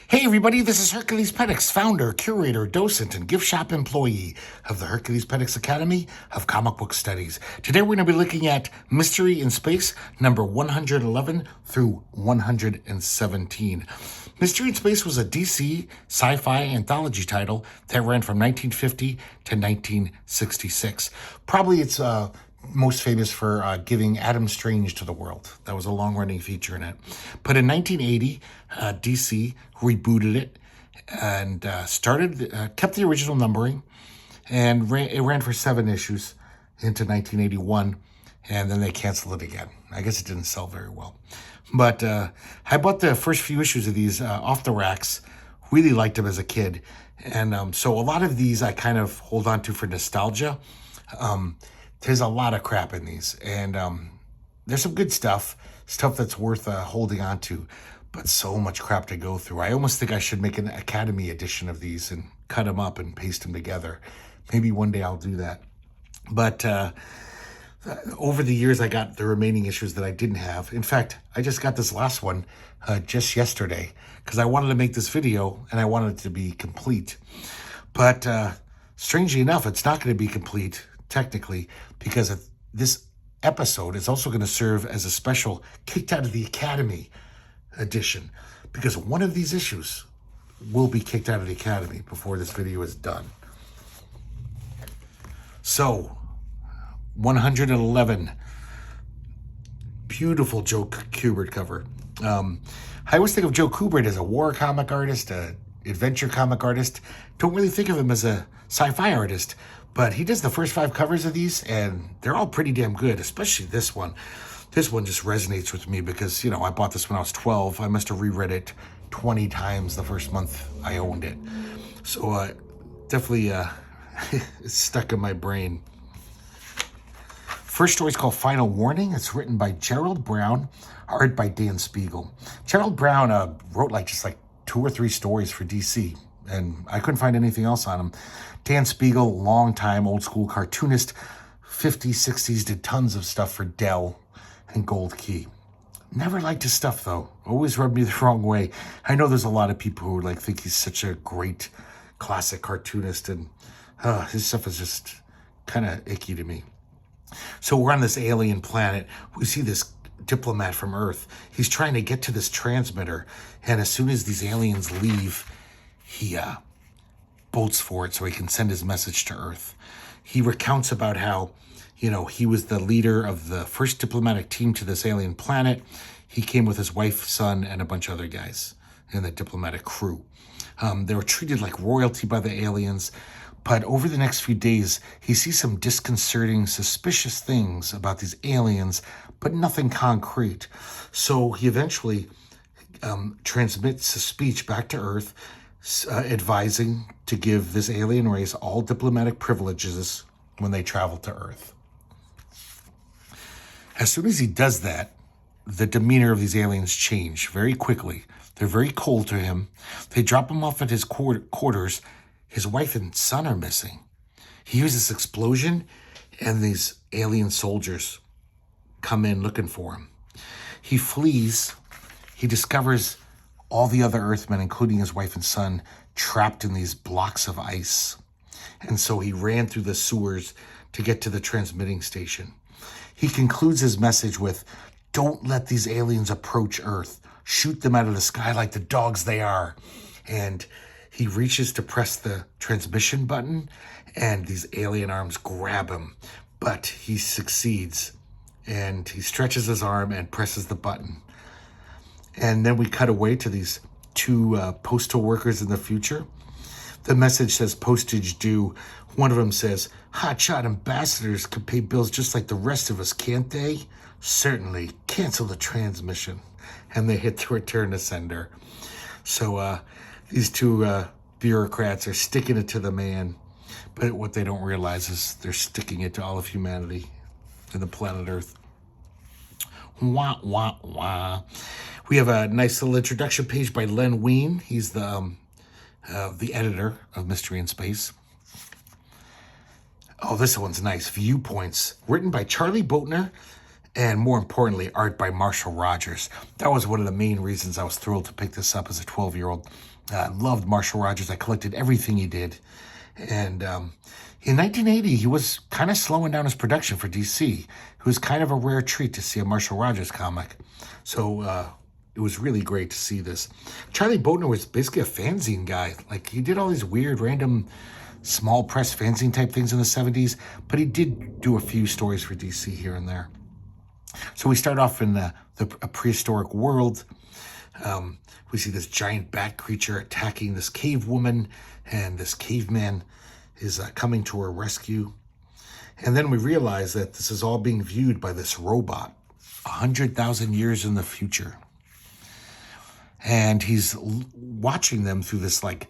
Hey everybody, this is herculespetix, founder, curator, docent, and gift shop employee of the herculespetix Academy of Comic Book Studies. Today we're going to be looking at Mystery in Space, number 111 through 117. Mystery in Space was a DC sci-fi anthology title that ran from 1950 to 1966. Probably it's most famous for giving Adam Strange to the world. That was a long-running feature in it. But in 1980, DC rebooted it and kept the original numbering, and it ran for 7 issues into 1981, and then they canceled it again. I guess it didn't sell very well. But I bought the first few issues of these off the racks. Really liked them as a kid. And so a lot of these I kind of hold on to for nostalgia. There's a lot of crap in these, and there's some good stuff that's worth holding on to, but so much crap to go through. I almost think I should make an Academy edition of these and cut them up and paste them together. Maybe one day I'll do that. But over the years, I got the remaining issues that I didn't have. In fact, I just got this last one just yesterday because I wanted to make this video and I wanted it to be complete. But strangely enough, it's not going to be complete technically, because this episode is also going to serve as a special Kicked Out of the Academy edition, because one of these issues will be kicked out of the Academy before this video is done. So 111, beautiful Joe Kubert cover. I always think of Joe Kubert as a war comic artist, a adventure comic artist. Don't really think of him as a sci-fi artist. But he does the first 5 covers of these, and they're all pretty damn good, especially this one. This one just resonates with me because, you know, I bought this when I was 12. I must have reread it 20 times the first month I owned it. So definitely it's stuck in my brain. First story is called Final Warning. It's written by Gerald Brown, art by Dan Spiegel. Gerald Brown wrote just 2 or 3 stories for DC, and I couldn't find anything else on him. Dan Spiegel, longtime old school cartoonist, 50s, 60s, did tons of stuff for Dell and Gold Key. Never liked his stuff though. Always rubbed me the wrong way. I know there's a lot of people who think he's such a great classic cartoonist, and his stuff is just kind of icky to me. So we're on this alien planet. We see this diplomat from Earth. He's trying to get to this transmitter, and as soon as these aliens leave, he bolts for it so he can send his message to Earth. He recounts about how, he was the leader of the first diplomatic team to this alien planet. He came with his wife, son, and a bunch of other guys in the diplomatic crew. They were treated like royalty by the aliens, but over the next few days, he sees some disconcerting, suspicious things about these aliens, but nothing concrete. So he eventually transmits a speech back to Earth, advising to give this alien race all diplomatic privileges when they travel to Earth. As soon as he does that, the demeanor of these aliens change very quickly. They're very cold to him. They drop him off at his quarters. His wife and son are missing. He hears this explosion, and these alien soldiers come in looking for him. He flees. He discovers all the other Earthmen, including his wife and son, trapped in these blocks of ice. And so he ran through the sewers to get to the transmitting station. He concludes his message with, "Don't let these aliens approach Earth. Shoot them out of the sky like the dogs they are." And he reaches to press the transmission button, and these alien arms grab him. But he succeeds, and he stretches his arm and presses the button. And then we cut away to these 2 postal workers in the future. The message says postage due. One of them says, "Hotshot ambassadors can pay bills just like the rest of us, can't they?" "Certainly. Cancel the transmission." And they hit the return to sender. So these 2 bureaucrats are sticking it to the man. But what they don't realize is they're sticking it to all of humanity and the planet Earth. Wah, wah, wah. We have a nice little introduction page by Len Wein. He's the editor of Mystery in Space. Oh, this one's nice. Viewpoints. Written by Charlie Boatner and more importantly, art by Marshall Rogers. That was one of the main reasons I was thrilled to pick this up as a 12-year-old. I loved Marshall Rogers. I collected everything he did. And in 1980, he was kind of slowing down his production for DC. It was kind of a rare treat to see a Marshall Rogers comic. So it was really great to see this. Charlie Boatner was basically a fanzine guy. Like, he did all these weird, random, small press fanzine type things in the 70s, but he did do a few stories for DC here and there. So we start off in a prehistoric world. We see this giant bat creature attacking this cave woman, and this caveman is coming to her rescue. And then we realize that this is all being viewed by this robot 100,000 years in the future. And he's watching them through this like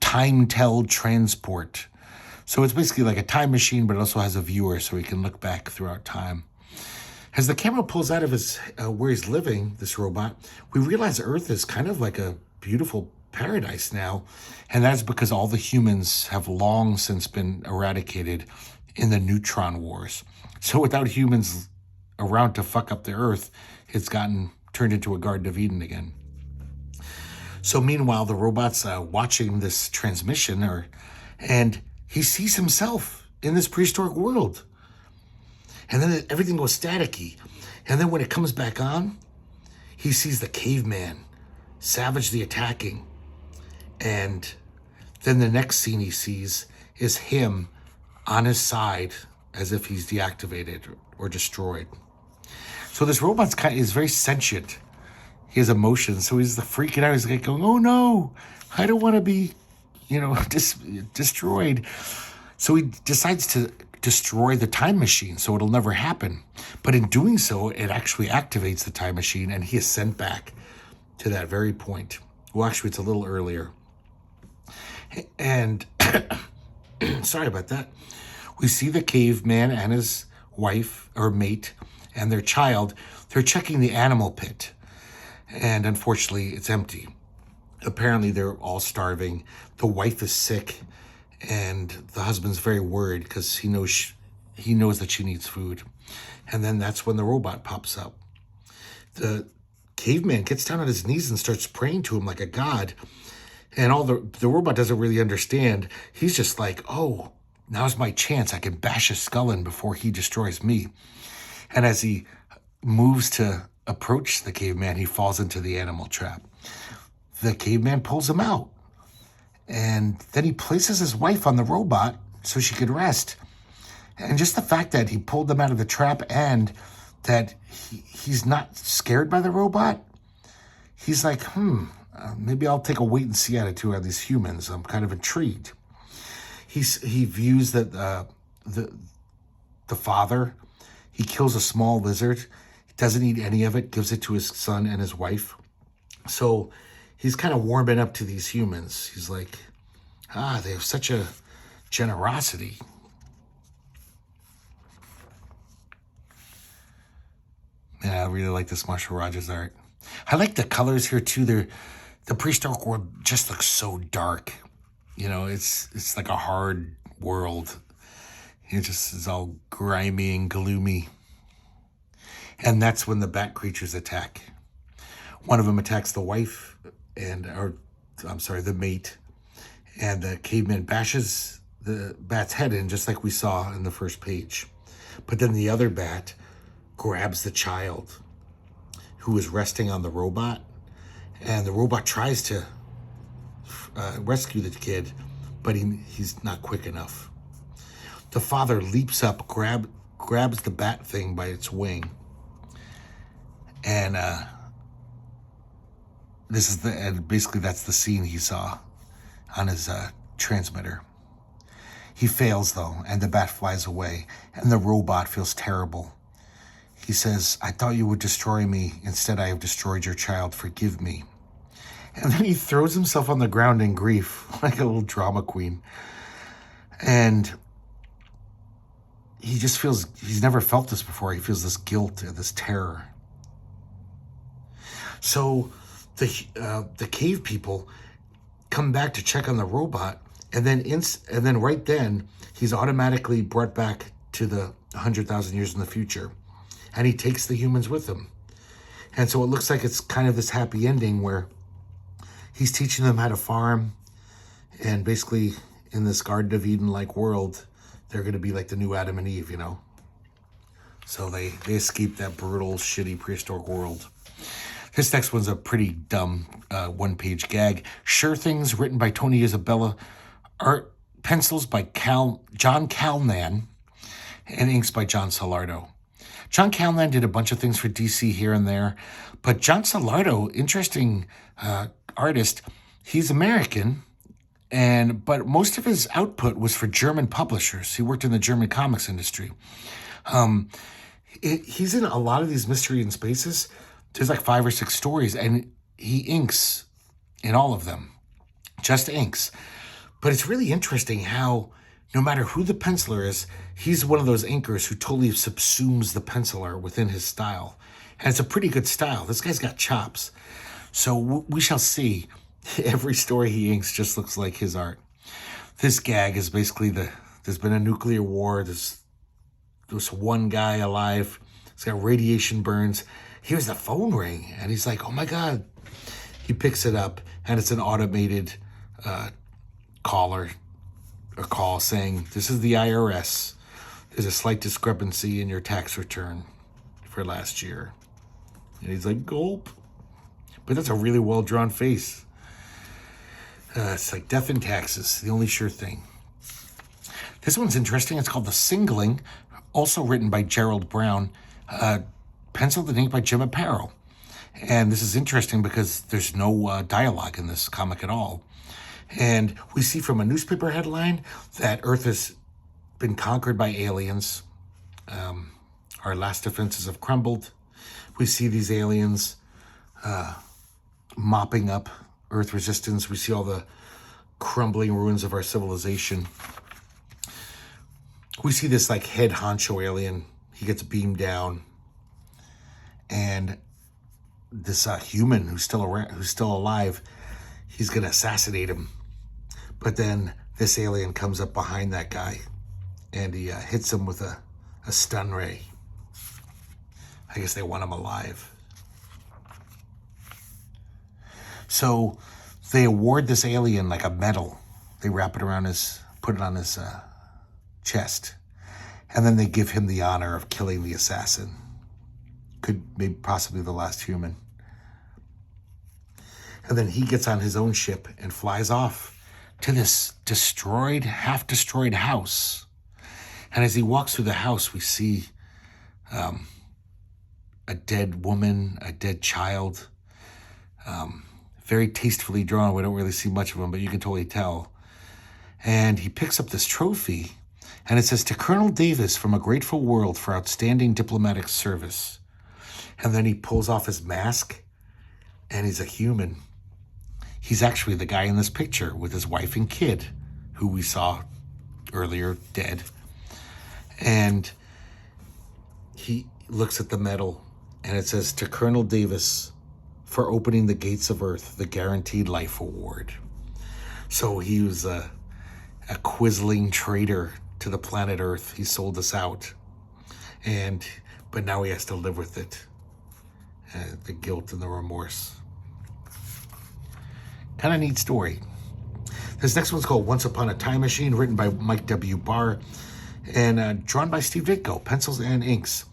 time-telled transport. So it's basically like a time machine, but it also has a viewer so he can look back throughout time. As the camera pulls out of his where he's living, this robot, we realize Earth is kind of like a beautiful paradise now. And that's because all the humans have long since been eradicated in the neutron wars. So without humans around to fuck up the Earth, it's gotten turned into a Garden of Eden again. So meanwhile, the robot's watching this transmission, and he sees himself in this prehistoric world. And then everything goes staticky. And then when it comes back on, he sees the caveman savagely attacking. And then the next scene he sees is him on his side as if he's deactivated or destroyed. So this robot's is very sentient. He has emotions, so he's freaking out. He's like going, "Oh no, I don't want to be, destroyed." So he decides to destroy the time machine, so it'll never happen. But in doing so, it actually activates the time machine, and he is sent back to that very point. Well, actually, it's a little earlier. And sorry about that. We see the caveman and his wife or mate and their child. They're checking the animal pit. And unfortunately, it's empty. Apparently, they're all starving. The wife is sick, and the husband's very worried because he knows that she needs food. And then that's when the robot pops up. The caveman gets down on his knees and starts praying to him like a god. And the robot doesn't really understand. He's just like, "Oh, now's my chance. I can bash his skull in before he destroys me." And as he moves to approach the caveman, he falls into the animal trap. The caveman pulls him out. And then he places his wife on the robot so she could rest. And just the fact that he pulled them out of the trap and that he's not scared by the robot, he's like, maybe I'll take a wait-and-see attitude on these humans. I'm kind of intrigued. He views that the father, he kills a small lizard. He doesn't eat any of it, gives it to his son and his wife. So he's kind of warming up to these humans. He's like, they have such a generosity. Yeah, I really like this Marshall Rogers art. I like the colors here too. The prehistoric world just looks so dark. It's like a hard world. It just is all grimy and gloomy. And that's when the bat creatures attack. One of them attacks the wife, the mate. And the caveman bashes the bat's head in, just like we saw in the first page. But then the other bat grabs the child who is resting on the robot. And the robot tries to rescue the kid, but he's not quick enough. The father leaps up, grabs the bat thing by its wing. And basically that's the scene he saw on his transmitter. He fails though, and the bat flies away, and the robot feels terrible. He says, "I thought you would destroy me. Instead, I have destroyed your child. Forgive me." And then he throws himself on the ground in grief, like a little drama queen. And he just feels, he's never felt this before. He feels this guilt and this terror. So the cave people come back to check on the robot, and then right then he's automatically brought back to the 100,000 years in the future. and he takes the humans with him. And so it looks like it's kind of this happy ending where he's teaching them how to farm, and basically in this Garden of Eden-like world, they're going to be like the new Adam and Eve, So they escape that brutal, shitty prehistoric world. This next one's a pretty dumb one-page gag. Sure Things, written by Tony Isabella. Art pencils by John Calnan, and inks by John Salardo. John Calnan did a bunch of things for DC here and there, but John Salardo, interesting artist, he's American, but most of his output was for German publishers. He worked in the German comics industry. He's in a lot of these Mystery in Spaces. There's like 5 or 6 stories, and he inks in all of them. Just inks. But it's really interesting how no matter who the penciler is, he's one of those inkers who totally subsumes the penciler within his style. And it's a pretty good style. This guy's got chops. So we shall see. Every story he inks just looks like his art. This gag is basically there's been a nuclear war. There's one guy alive. He's got radiation burns. Hears the phone ring, and he's like, oh my God. He picks it up, and it's an automated call saying, this is the IRS. There's a slight discrepancy in your tax return for last year. And he's like, gulp. But that's a really well-drawn face. It's like death and taxes, the only sure thing. This one's interesting. It's called The Singling, also written by Gerald Brown, penciled and inked by Jim Aparo. And this is interesting because there's no dialogue in this comic at all. And we see from a newspaper headline that Earth has been conquered by aliens. Our last defenses have crumbled. We see these aliens mopping up Earth resistance. We see all the crumbling ruins of our civilization. We see this like head honcho alien. He gets beamed down. And this human who's still alive, he's going to assassinate him. But then this alien comes up behind that guy, and he hits him with a stun ray. I guess they want him alive. So they award this alien like a medal. They wrap it around put it on his chest. And then they give him the honor of killing the assassin. Maybe possibly the last human. And then he gets on his own ship and flies off to this half-destroyed house. And as he walks through the house, we see a dead woman, a dead child. Very tastefully drawn. We don't really see much of him, but you can totally tell. And he picks up this trophy, and it says, to Colonel Davis from a grateful world for outstanding diplomatic service. And then he pulls off his mask, and he's a human. He's actually the guy in this picture with his wife and kid, who we saw earlier dead. And he looks at the medal, and it says, to Colonel Davis for opening the gates of Earth, the Guaranteed Life Award. So he was a quizzling traitor to the planet Earth. He sold us out. But now he has to live with it. The guilt and the remorse. Kind of neat story. This next one's called Once Upon a Time Machine, written by Mike W. Barr, and drawn by Steve Ditko, pencils and inks.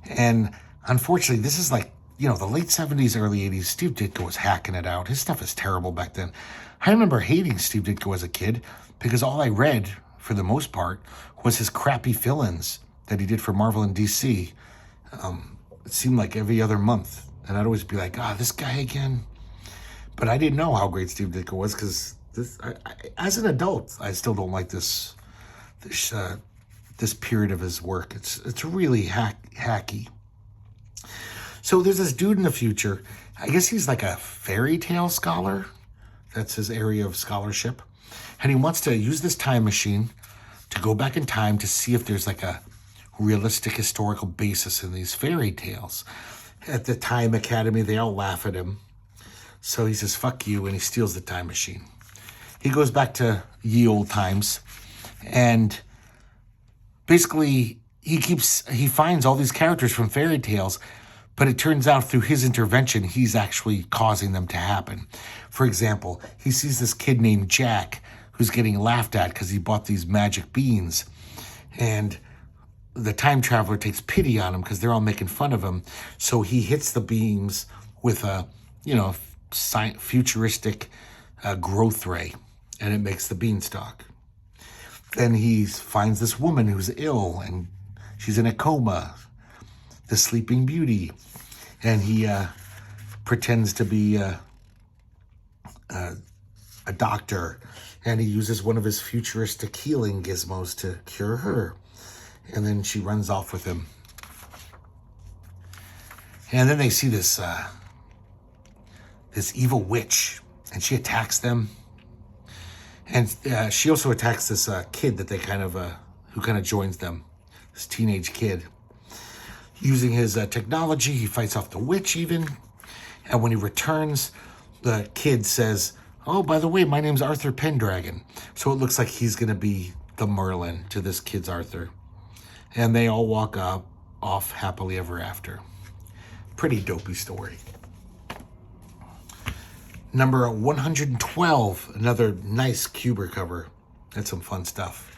And unfortunately, this is like, the late 70s, early 80s. Steve Ditko was hacking it out. His stuff is terrible back then. I remember hating Steve Ditko as a kid because all I read, for the most part, was his crappy fill-ins that he did for Marvel and DC. It seemed like every other month. And I'd always be like, this guy again. But I didn't know how great Steve Ditko was because as an adult, I still don't like this period of his work. It's really hacky. So there's this dude in the future. I guess he's like a fairy tale scholar. That's his area of scholarship. And he wants to use this time machine to go back in time to see if there's like a realistic historical basis in these fairy tales. At the Time Academy, they all laugh at him. So he says, fuck you, and he steals the time machine. He goes back to ye old times, and basically he finds all these characters from fairy tales, but it turns out through his intervention, he's actually causing them to happen. For example, he sees this kid named Jack who's getting laughed at because he bought these magic beans. And the time traveler takes pity on him because they're all making fun of him. So he hits the beams with a, futuristic growth ray, and it makes the beanstalk. Then he finds this woman who's ill, and she's in a coma, the Sleeping Beauty. And he pretends to be a doctor, and he uses one of his futuristic healing gizmos to cure her. And then she runs off with him. And then they see this evil witch, and she attacks them. And she also attacks this kid that they who kind of joins them, this teenage kid. Using his technology, he fights off the witch even. And when he returns, the kid says, "Oh, by the way, my name's Arthur Pendragon." So it looks like he's going to be the Merlin to this kid's Arthur. And they all walk off happily ever after. Pretty dopey story. Number 112, another nice Kubert cover. That's some fun stuff.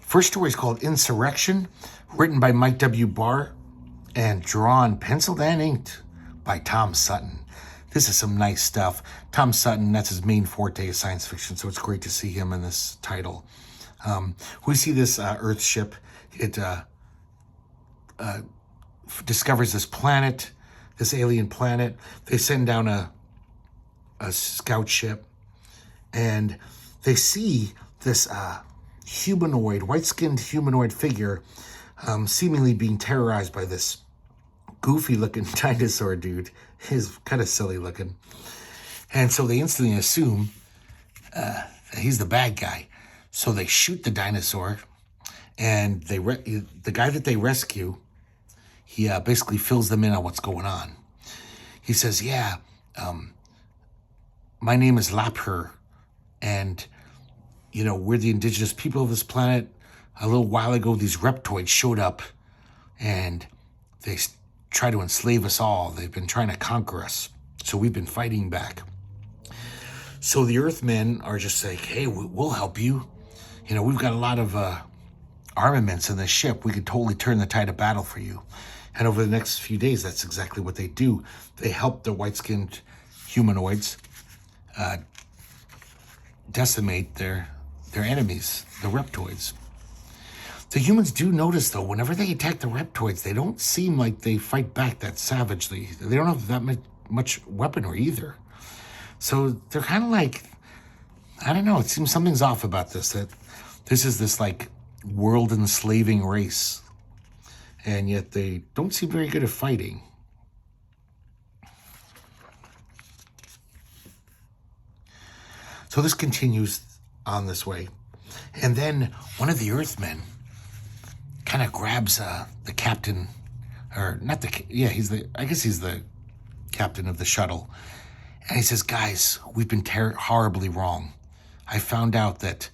First story is called Insurrection, written by Mike W. Barr and drawn, penciled and inked by Tom Sutton. This is some nice stuff. Tom Sutton, that's his main forte of science fiction, so it's great to see him in this title. We see this Earth ship. It discovers this planet, this alien planet. They send down a scout ship, and they see this white-skinned humanoid figure seemingly being terrorized by this goofy-looking dinosaur dude. He's kind of silly-looking. And so they instantly assume he's the bad guy. So they shoot the dinosaur, and the guy that they rescue, he basically fills them in on what's going on. He says, my name is Lapher, and, we're the indigenous people of this planet. A little while ago, these reptoids showed up, and they try to enslave us all. They've been trying to conquer us, so we've been fighting back. So the Earthmen are just like, hey, we'll help you. We've got a lot of armaments in this ship. We could totally turn the tide of battle for you. And over the next few days, that's exactly what they do. They help the white-skinned humanoids decimate their enemies, the reptoids. The humans do notice, though, whenever they attack the reptoids, they don't seem like they fight back that savagely. They don't have that much weaponry either. So they're kind of like, I don't know, it seems something's off about this, that this is this like world enslaving race, and yet they don't seem very good at fighting. So this continues on this way. And then one of the Earthmen kind of grabs the captain, or not he's the captain of the shuttle. And he says, guys, we've been horribly wrong. I found out that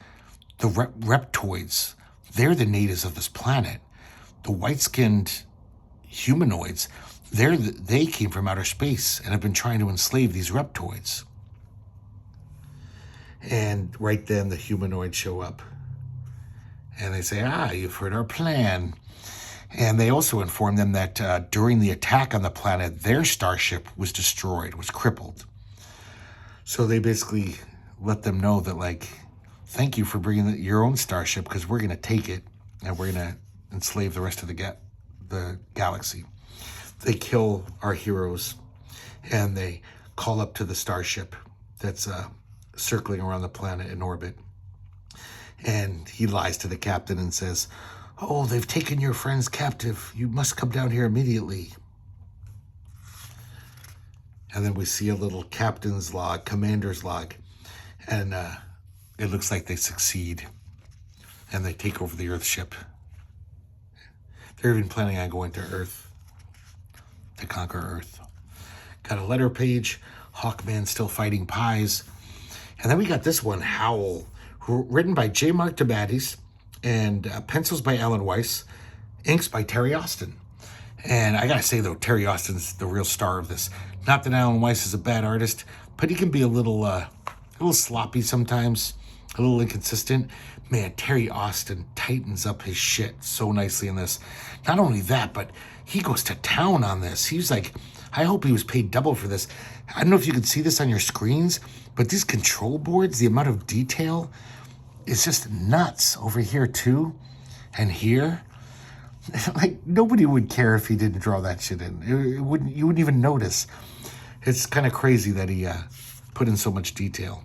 the reptoids, they're the natives of this planet. The white-skinned humanoids, they came from outer space and have been trying to enslave these reptoids. And right then the humanoids show up. And they say, you've heard our plan. And they also inform them that during the attack on the planet, their starship was destroyed, was crippled. So they basically let them know that, like, thank you for bringing your own starship, because we're going to take it and we're going to enslave the rest of the galaxy. They kill our heroes, and they call up to the starship that's circling around the planet in orbit. And he lies to the captain and says, oh, they've taken your friends captive. You must come down here immediately. And then we see a little captain's log, commander's log. And it looks like they succeed. And they take over the Earth ship. They're even planning on going to Earth to conquer Earth. Got a letter page. Hawkman still fighting pies. And then we got this one, Howl, written by J. Mark DeMatteis and pencils by Alan Weiss, inks by Terry Austin. And I gotta say though, Terry Austin's the real star of this. Not that Alan Weiss is a bad artist, but he can be a little sloppy sometimes, a little inconsistent. Man, Terry Austin tightens up his shit so nicely in this. Not only that, but he goes to town on this. He's like, I hope he was paid double for this. I don't know if you can see this on your screens, but these control boards, the amount of detail is just nuts over here too, and here. Like, nobody would care if he didn't draw that shit in. You wouldn't even notice. It's kind of crazy that he put in so much detail.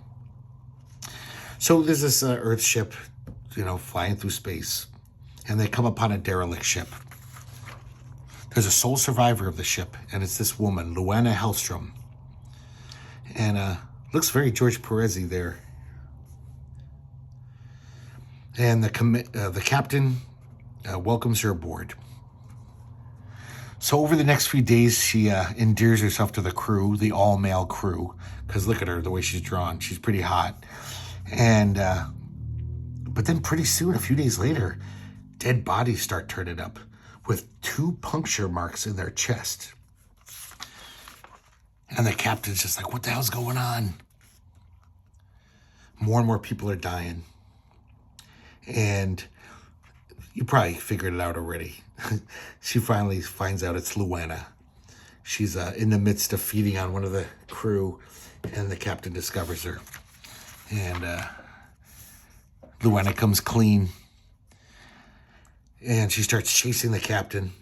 So there's this Earth ship, flying through space, and they come upon a derelict ship. There's a sole survivor of the ship, and it's this woman, Luana Hellstrom. And looks very George Perez-y there. And the captain welcomes her aboard. So over the next few days, she endears herself to the crew, the all-male crew, because look at her, the way she's drawn. She's pretty hot. And but then pretty soon, a few days later, dead bodies start turning up with 2 puncture marks in their chest. And the captain's just like, what the hell's going on? More and more people are dying. And you probably figured it out already. She finally finds out it's Luana. She's in the midst of feeding on one of the crew, and the captain discovers her. And Luana comes clean, and she starts chasing the captain.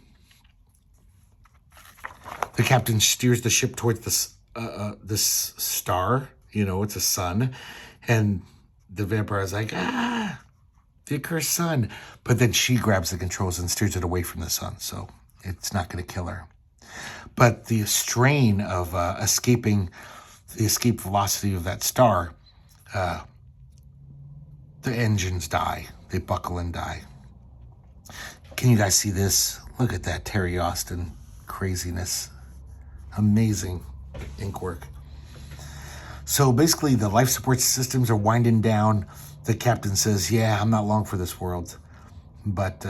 The captain steers the ship towards this star. It's a sun. And the vampire is like, the accursed sun. But then she grabs the controls and steers it away from the sun, so it's not going to kill her. But the strain of escaping the escape velocity of that star, the engines die. They buckle and die. Can you guys see this? Look at that Terry Austin craziness. Amazing ink work. So basically the life support systems are winding down. The captain says, yeah, I'm not long for this world, but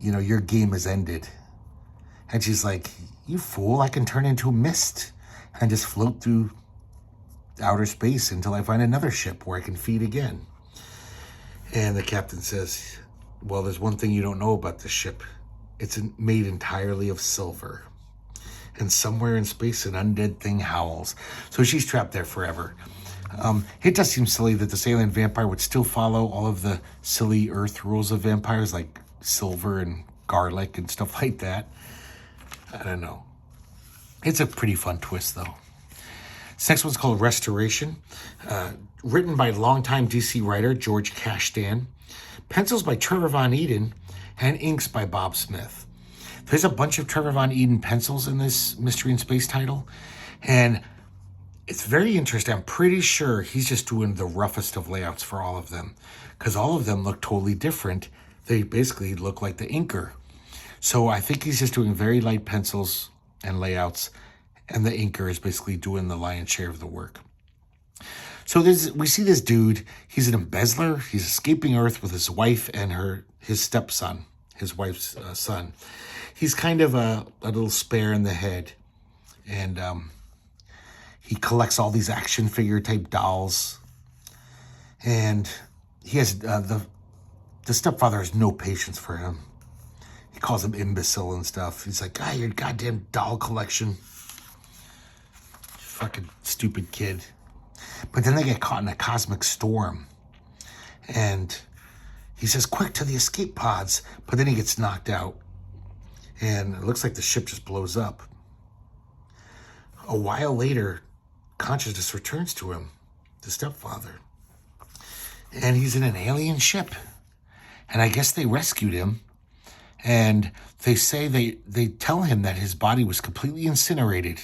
your game is ended. And she's like, you fool, I can turn into a mist and just float through outer space until I find another ship where I can feed again. And the captain says, well, there's one thing you don't know about this ship. It's made entirely of silver. And somewhere in space, an undead thing howls. So she's trapped there forever. It does seem silly that this alien vampire would still follow all of the silly Earth rules of vampires, like silver and garlic and stuff like that. I don't know. It's a pretty fun twist, though. This next one's called Restoration. Written by longtime DC writer George Kashdan. Pencils by Trevor Von Eden. And inks by Bob Smith. There's a bunch of Trevor Von Eden pencils in this Mystery in Space title. And it's very interesting. I'm pretty sure he's just doing the roughest of layouts for all of them, because all of them look totally different. They basically look like the inker. So I think he's just doing very light pencils and layouts, and the inker is basically doing the lion's share of the work. So we see this dude. He's an embezzler. He's escaping Earth with his wife and his stepson, his wife's son. He's kind of a little spare in the head, and he collects all these action figure type dolls, and he has the stepfather has no patience for him. He calls him imbecile and stuff. He's like, your goddamn doll collection, fucking stupid kid. But then they get caught in a cosmic storm, and he says, quick to the escape pods, but then he gets knocked out, and it looks like the ship just blows up. A while later, consciousness returns to him, the stepfather. And he's in an alien ship. And I guess they rescued him. And they say they tell him that his body was completely incinerated.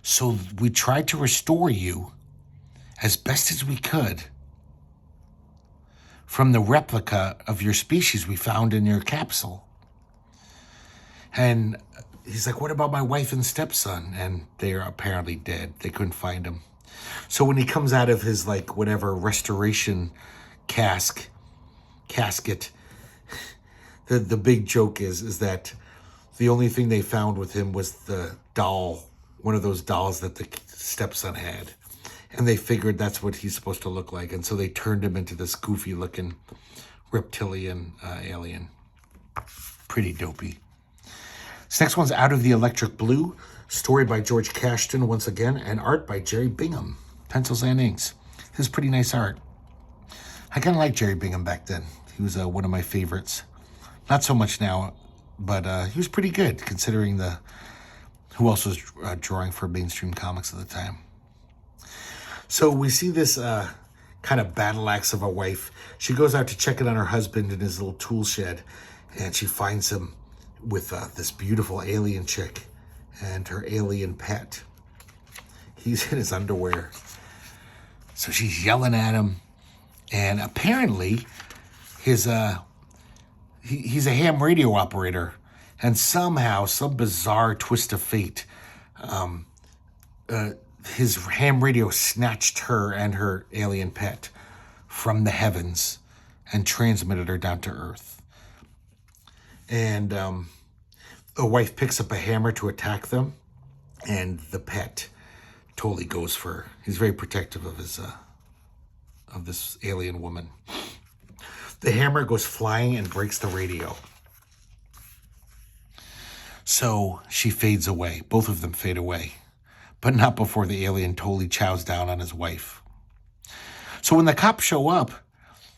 So we tried to restore you as best as we could from the replica of your species we found in your capsule. And he's like, what about my wife and stepson? And they are apparently dead. They couldn't find him. So when he comes out of his, whatever restoration casket. The big joke is that the only thing they found with him was the doll, one of those dolls that the stepson had. And they figured that's what he's supposed to look like. And so they turned him into this goofy looking reptilian alien. Pretty dopey. This next one's Out of the Electric Blue. Story by George Cashton once again. And art by Jerry Bingham. Pencils and inks. This is pretty nice art. I kind of liked Jerry Bingham back then. He was one of my favorites. Not so much now, but he was pretty good considering who else was drawing for mainstream comics at the time. So we see this kind of battle axe of a wife. She goes out to check in on her husband in his little tool shed, and she finds him with this beautiful alien chick and her alien pet. He's in his underwear. So she's yelling at him, and apparently he's a ham radio operator, and somehow, some bizarre twist of fate, his ham radio snatched her and her alien pet from the heavens and transmitted her down to Earth. And the wife picks up a hammer to attack them, and the pet totally goes for her. He's very protective of his of this alien woman. The hammer goes flying and breaks the radio. So she fades away. Both of them fade away. But not before the alien totally chows down on his wife. So when the cops show up,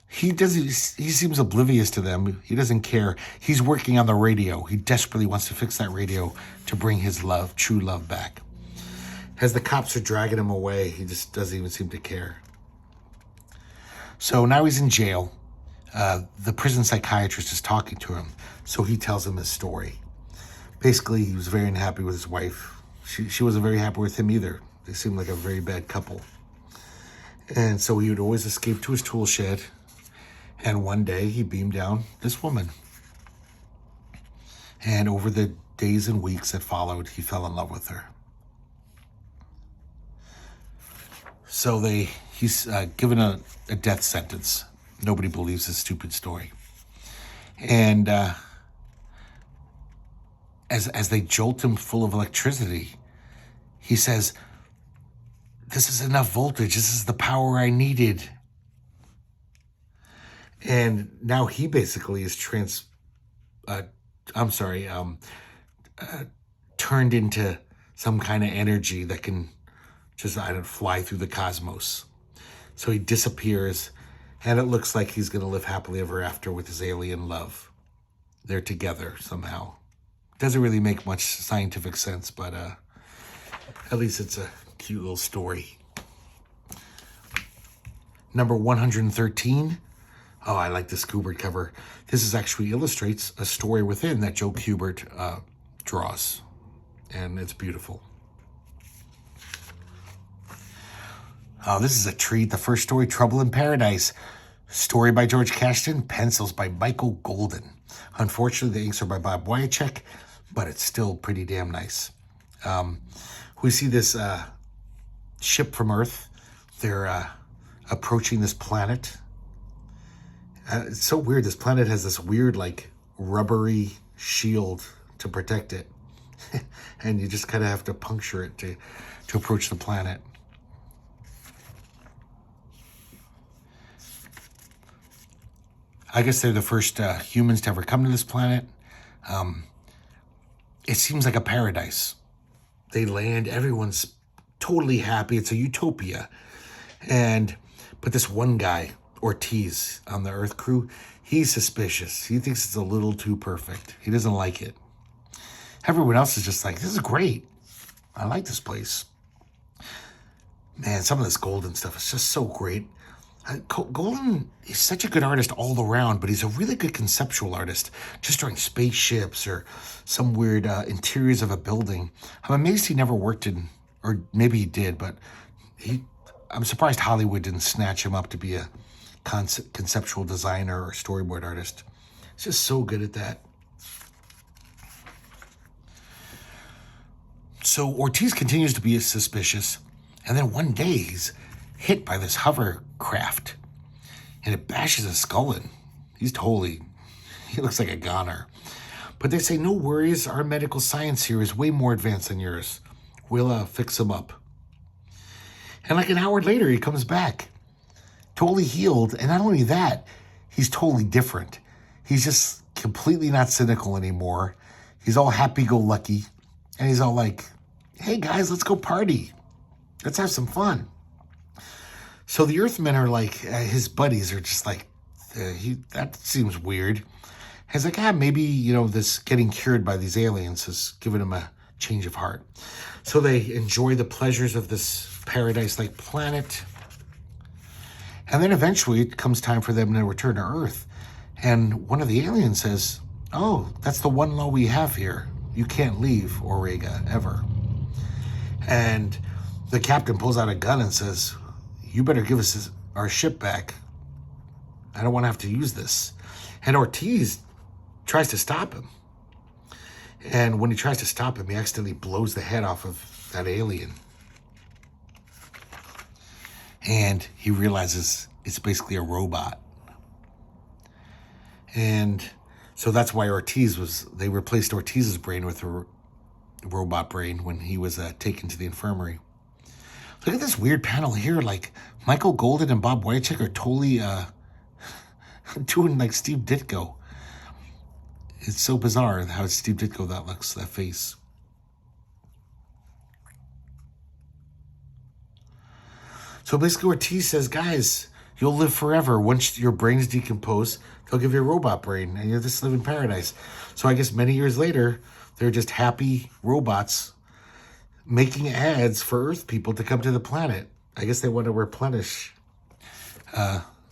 he seems oblivious to them. He doesn't care. He's working on the radio. He desperately wants to fix that radio to bring his love, true love, back. As the cops are dragging him away, he just doesn't even seem to care. So now he's in jail. The prison psychiatrist is talking to him, so he tells him his story. Basically, he was very unhappy with his wife. She wasn't very happy with him either. They seemed like a very bad couple. And so he would always escape to his tool shed, and one day he beamed down this woman. And over the days and weeks that followed, he fell in love with her. So he's given a death sentence. Nobody believes this stupid story. And as they jolt him full of electricity, he says, "This is enough voltage. This is the power I needed." And now he basically is turned into some kind of energy that can just, fly through the cosmos. So he disappears, and it looks like he's going to live happily ever after with his alien love. They're together somehow. Doesn't really make much scientific sense, but at least it's a cute little story. Number 113. Oh, I like this Kubert cover. This actually illustrates a story within that Joe Kubert draws. And it's beautiful. Oh, this is a treat. The first story, Trouble in Paradise. Story by George Cashton. Pencils by Michael Golden. Unfortunately, the inks are by Bob Wyacek, but it's still pretty damn nice. We see this ship from Earth. They're approaching this planet. It's so weird. This planet has this weird, rubbery shield to protect it. And you just kind of have to puncture it to approach the planet. I guess they're the first humans to ever come to this planet. It seems like a paradise. They land, everyone's totally happy. It's a utopia. But this one guy, Ortiz, on the Earth crew, he's suspicious. He thinks it's a little too perfect. He doesn't like it. Everyone else is just like, this is great. I like this place. Man, some of this Golden stuff is just so great. Golden is such a good artist all around, but he's a really good conceptual artist, just drawing spaceships or some weird interiors of a building. I'm amazed he never worked in, or maybe he did, but I'm surprised Hollywood didn't snatch him up to be a conceptual designer or storyboard artist. He's just so good at that. So Ortiz continues to be suspicious, and then one day he's hit by this hovercraft. and it bashes his skull in. He looks like a goner. But they say, no worries, our medical science here is way more advanced than yours. We'll fix him up. And like an hour later, he comes back, totally healed. And not only that, he's totally different. He's just completely not cynical anymore. He's all happy-go-lucky. And he's all like, hey, guys, let's go party. Let's have some fun. So the Earthmen are like, his buddies are just like, that seems weird. He's like, maybe, this getting cured by these aliens has given him a change of heart. So they enjoy the pleasures of this paradise-like planet. And then eventually it comes time for them to return to Earth. And one of the aliens says, oh, that's the one law we have here. You can't leave Orega ever. And the captain pulls out a gun and says, you better give us our ship back. I don't want to have to use this. And Ortiz tries to stop him. And when he tries to stop him, he accidentally blows the head off of that alien. And he realizes it's basically a robot. And so that's why they replaced Ortiz's brain with a robot brain when he was taken to the infirmary. Look at this weird panel here. Like, Michael Golden and Bob Wycheck are totally doing like Steve Ditko. It's so bizarre how Steve Ditko that looks, that face. So basically Ortiz says, guys, you'll live forever. Once your brains decompose, they'll give you a robot brain and you'll just live in paradise. So I guess many years later, they're just happy robots making ads for Earth people to come to the planet. I guess they want to replenish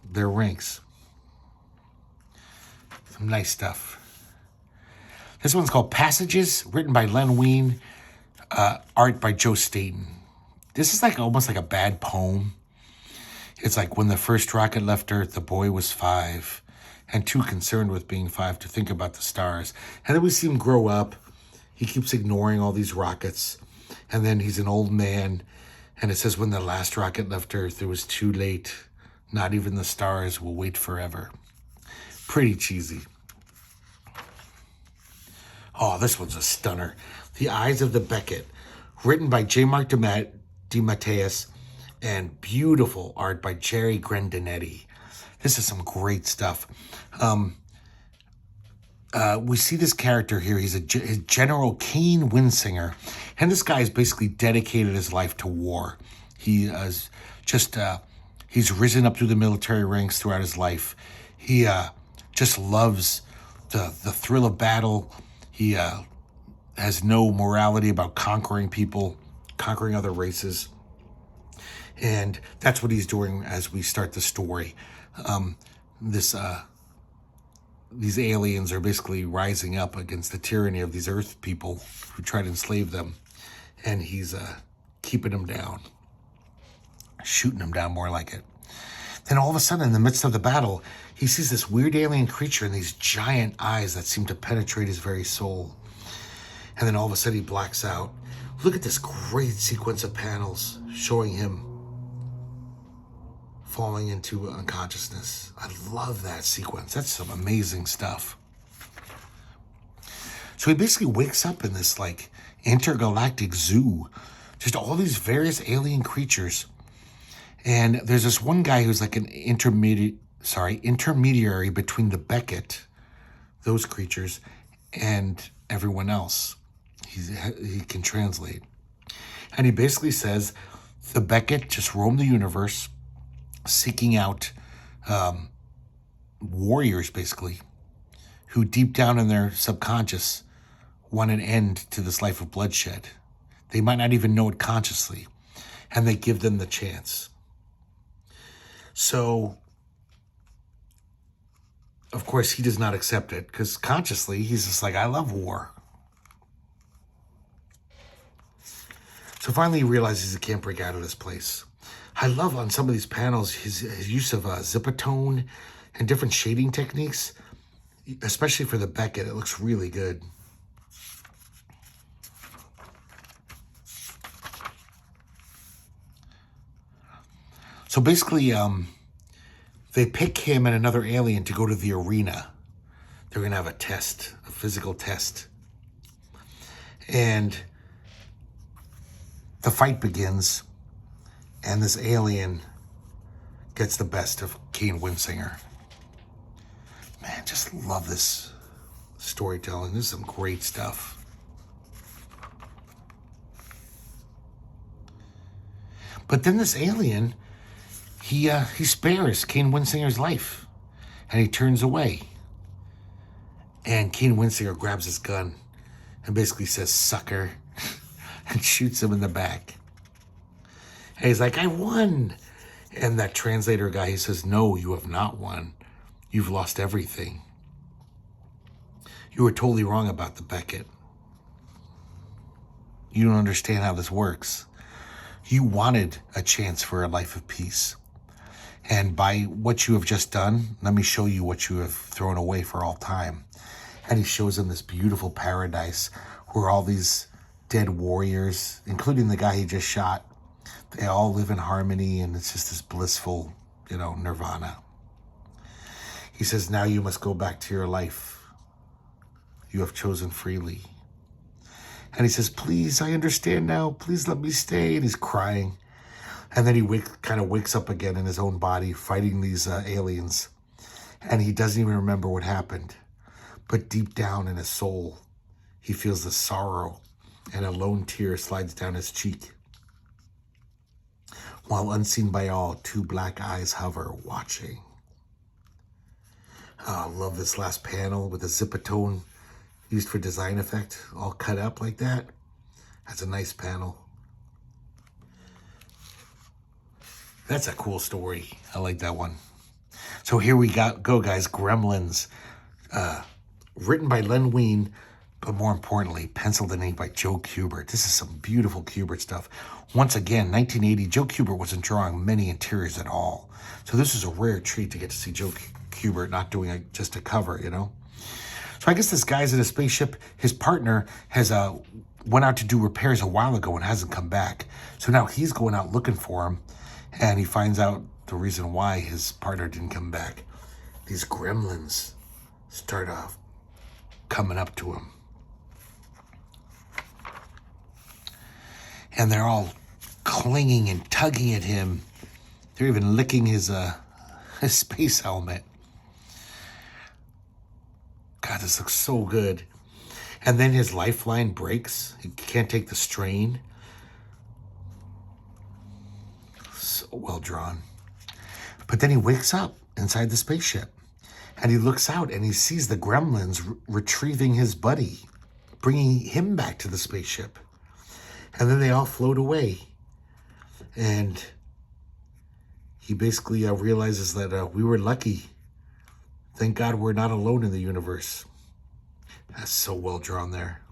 their ranks. Some nice stuff. This one's called Passages, written by Len Wein, art by Joe Staten. This is almost like a bad poem. It's like, when the first rocket left Earth, the boy was 5, and too concerned with being 5 to think about the stars. And then we see him grow up. He keeps ignoring all these rockets. And then he's an old man. And it says, when the last rocket left Earth, it was too late. Not even the stars will wait forever. Pretty cheesy. Oh, this one's a stunner. The Eyes of the Beckett, written by J. Mark DeMatteis, and beautiful art by Jerry Grandinetti. This is some great stuff. We see this character here. He's General Kane Winsinger. And this guy has basically dedicated his life to war. He is he's risen up through the military ranks throughout his life. He just loves the thrill of battle. He has no morality about conquering people, conquering other races. And that's what he's doing as we start the story. These aliens are basically rising up against the tyranny of these Earth people who try to enslave them. And he's keeping them down. Shooting them down, more like it. Then all of a sudden, in the midst of the battle, he sees this weird alien creature and these giant eyes that seem to penetrate his very soul. And then all of a sudden, he blacks out. Look at this great sequence of panels showing him falling into unconsciousness. I love that sequence. That's some amazing stuff. So he basically wakes up in this intergalactic zoo. Just all these various alien creatures. And there's this one guy who's like an intermediary between the Beckett, those creatures, and everyone else. He can translate. And he basically says the Beckett just roam the universe, seeking out warriors, basically, who deep down in their subconscious want an end to this life of bloodshed. They might not even know it consciously, and they give them the chance. So, of course, he does not accept it, because consciously, he's just like, I love war. So finally, he realizes he can't break out of this place. I love on some of these panels his use of zipatone and different shading techniques, especially for the Beckett. It looks really good. So basically, they pick him and another alien to go to the arena. They're going to have a test, a physical test. And the fight begins, and this alien gets the best of Kane Winsinger. Man, just love this storytelling. This is some great stuff. But then this alien, he spares Kane Winsinger's life, and he turns away. And Kane Winsinger grabs his gun and basically says, "Sucker," and shoots him in the back. And he's like, "I won." And that translator guy, he says, "No, you have not won. You've lost everything. You were totally wrong about the Beckett. You don't understand how this works. You wanted a chance for a life of peace. And by what you have just done, let me show you what you have thrown away for all time." And he shows him this beautiful paradise where all these dead warriors, including the guy he just shot, they all live in harmony, and it's just this blissful, nirvana. He says, "Now you must go back to your life. You have chosen freely." And he says, "Please, I understand now. Please let me stay." And he's crying. And then he kind of wakes up again in his own body, fighting these aliens. And he doesn't even remember what happened. But deep down in his soul, he feels the sorrow, and a lone tear slides down his cheek. While unseen by all, two black eyes hover, watching. Oh, I love this last panel with the zipatone used for design effect, all cut up like that. That's a nice panel. That's a cool story. I like that one. So here we go, guys. Gremlins. Written by Len Wein, but more importantly, penciled and inked by Joe Kubert. This is some beautiful Kubert stuff. Once again, 1980, Joe Kubert wasn't drawing many interiors at all. So this is a rare treat to get to see Joe Kubert not doing just a cover, So I guess this guy's in a spaceship. His partner has went out to do repairs a while ago and hasn't come back. So now he's going out looking for him, and he finds out the reason why his partner didn't come back. These gremlins start off coming up to him. And they're all clinging and tugging at him. They're even licking his space helmet. God, this looks so good. And then his lifeline breaks. He can't take the strain. So well drawn. But then he wakes up inside the spaceship. And he looks out and he sees the gremlins retrieving his buddy, bringing him back to the spaceship. And then they all float away. And he basically realizes that we were lucky. Thank God we're not alone in the universe. That's so well drawn there.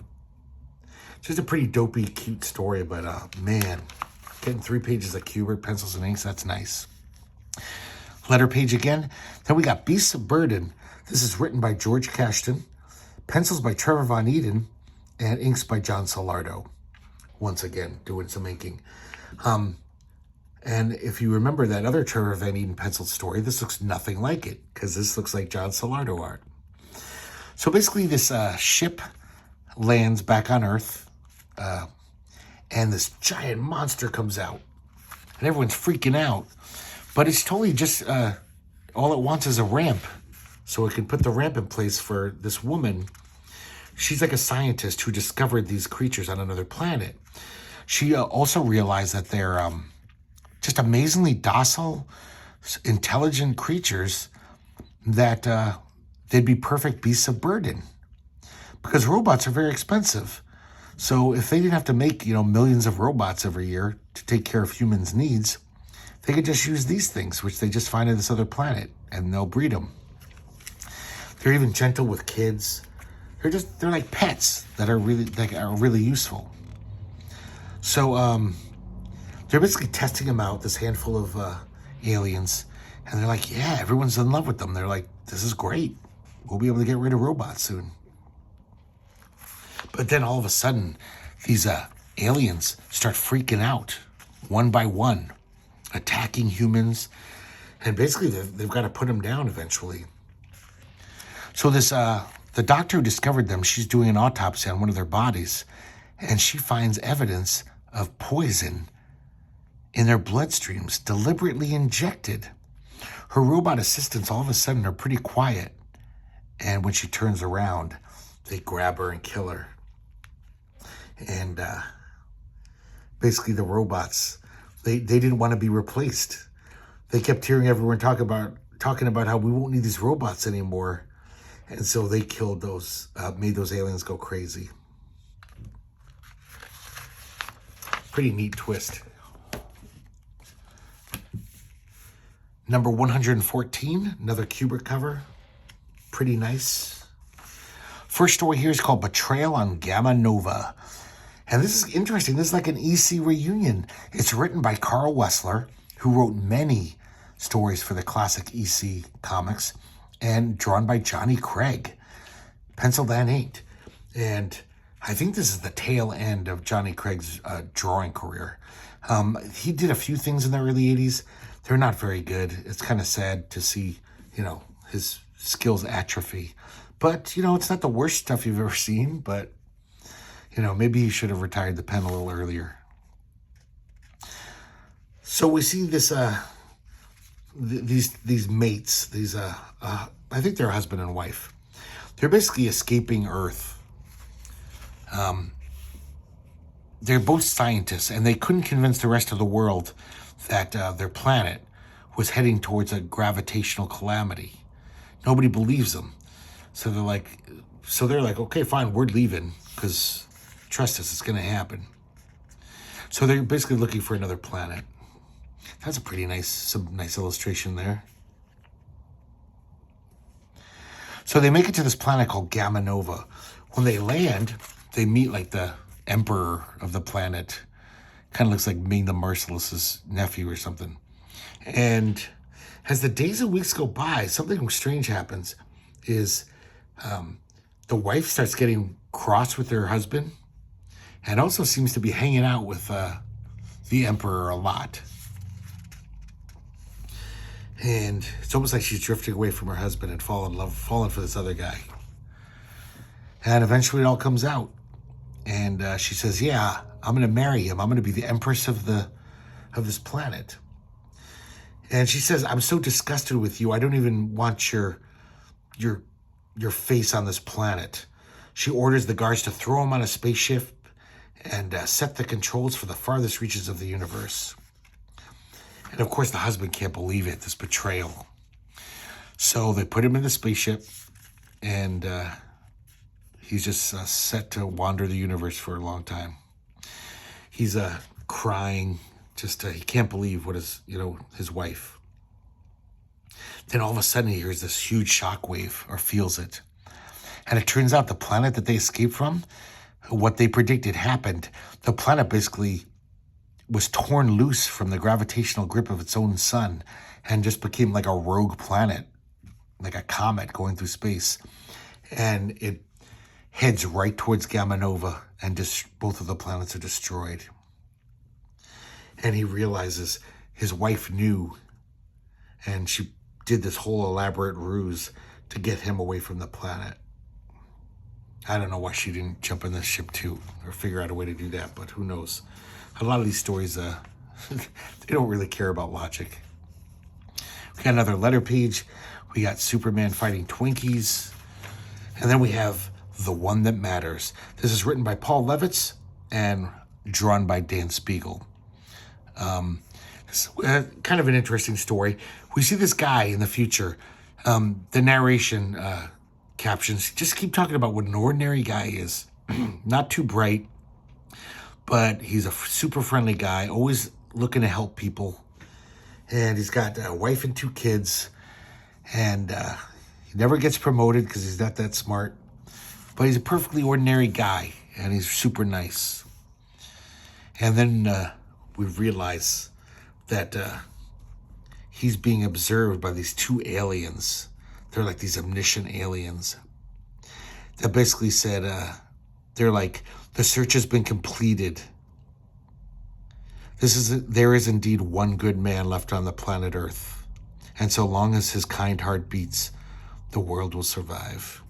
It's just a pretty dopey, cute story, but man, getting 3 pages of Kubert, pencils and inks, that's nice. Letter page again. Then we got Beasts of Burden. This is written by George Cashton, pencils by Trevor Von Eden, and inks by John Solardo. Once again, doing some inking. And if you remember that other Trevor Van Eden penciled story, this looks nothing like it, because this looks like John Solardo art. So basically this ship lands back on Earth, and this giant monster comes out. And everyone's freaking out. But it's totally just, all it wants is a ramp. So it can put the ramp in place for this woman. She's like a scientist who discovered these creatures on another planet. She also realized that they're just amazingly docile, intelligent creatures that they'd be perfect beasts of burden. Because robots are very expensive. So if they didn't have to make, millions of robots every year to take care of humans' needs, they could just use these things, which they just find on this other planet, and they'll breed them. They're even gentle with kids. They're like pets that are really useful. So they're basically testing them out, this handful of aliens, and they're like, yeah, everyone's in love with them. They're like, this is great. We'll be able to get rid of robots soon. But then all of a sudden, these aliens start freaking out, one by one, attacking humans, And basically, they've got to put him down eventually. So the doctor who discovered them, she's doing an autopsy on one of their bodies, and she finds evidence of poison in their bloodstreams, deliberately injected. Her robot assistants all of a sudden are pretty quiet, and when she turns around, they grab her and kill her. And basically the robots, they didn't want to be replaced. They kept hearing everyone talking about how we won't need these robots anymore. And so they killed those, made those aliens go crazy. Pretty neat twist. Number 114, another Kubert cover. Pretty nice. First story here is called Betrayal on Gamma Nova. And this is interesting. This is like an EC reunion. It's written by Carl Wessler, who wrote many stories for the classic EC comics, and drawn by Johnny Craig. Penciled and inked. And I think this is the tail end of Johnny Craig's drawing career. He did a few things in the early 80s. They're not very good. It's kind of sad to see, his skills atrophy. But, it's not the worst stuff you've ever seen, but, maybe he should have retired the pen a little earlier. So we see this, these mates, I think they're husband and wife. They're basically escaping Earth. They're both scientists, and they couldn't convince the rest of the world that their planet was heading towards a gravitational calamity. Nobody believes them. So they're like, okay, fine, we're leaving, because trust us, it's going to happen. So they're basically looking for another planet. That's a pretty nice illustration there. So they make it to this planet called Gamma Nova. When they land, they meet like the emperor of the planet. Kind of looks like Ming the Merciless's nephew or something. And as the days and weeks go by, something strange happens. Is the wife starts getting cross with her husband, and also seems to be hanging out with the emperor a lot. And it's almost like she's drifting away from her husband and falling for this other guy. And eventually it all comes out. And she says, yeah, I'm going to marry him. I'm going to be the empress of this planet. And she says, I'm so disgusted with you. I don't even want your face on this planet. She orders the guards to throw him on a spaceship and set the controls for the farthest reaches of the universe. And of course, the husband can't believe it, this betrayal. So they put him in the spaceship, and he's just set to wander the universe for a long time. He's crying, he can't believe what is, his wife. Then all of a sudden he hears this huge shockwave, or feels it. And it turns out the planet that they escaped from, what they predicted happened. The planet basically was torn loose from the gravitational grip of its own sun and just became like a rogue planet, like a comet going through space. And it heads right towards Gamma Nova, and both of the planets are destroyed. And he realizes his wife knew, and she did this whole elaborate ruse to get him away from the planet. I don't know why she didn't jump in the ship too, or figure out a way to do that, but who knows. A lot of these stories, they don't really care about logic. We got another letter page. We got Superman fighting Twinkies. And then we have The One That Matters. This is written by Paul Levitz and drawn by Dan Spiegel. It's kind of an interesting story. We see this guy in the future. The narration captions just keep talking about what an ordinary guy is. Not too bright, but he's a super friendly guy, always looking to help people. And he's got a wife and 2 kids. And he never gets promoted because he's not that smart. But he's a perfectly ordinary guy, and he's super nice. And then we realize that he's being observed by these 2 aliens. They're like these omniscient aliens that basically said, they're like, the search has been completed. There is indeed one good man left on the planet Earth. And so long as his kind heart beats, the world will survive.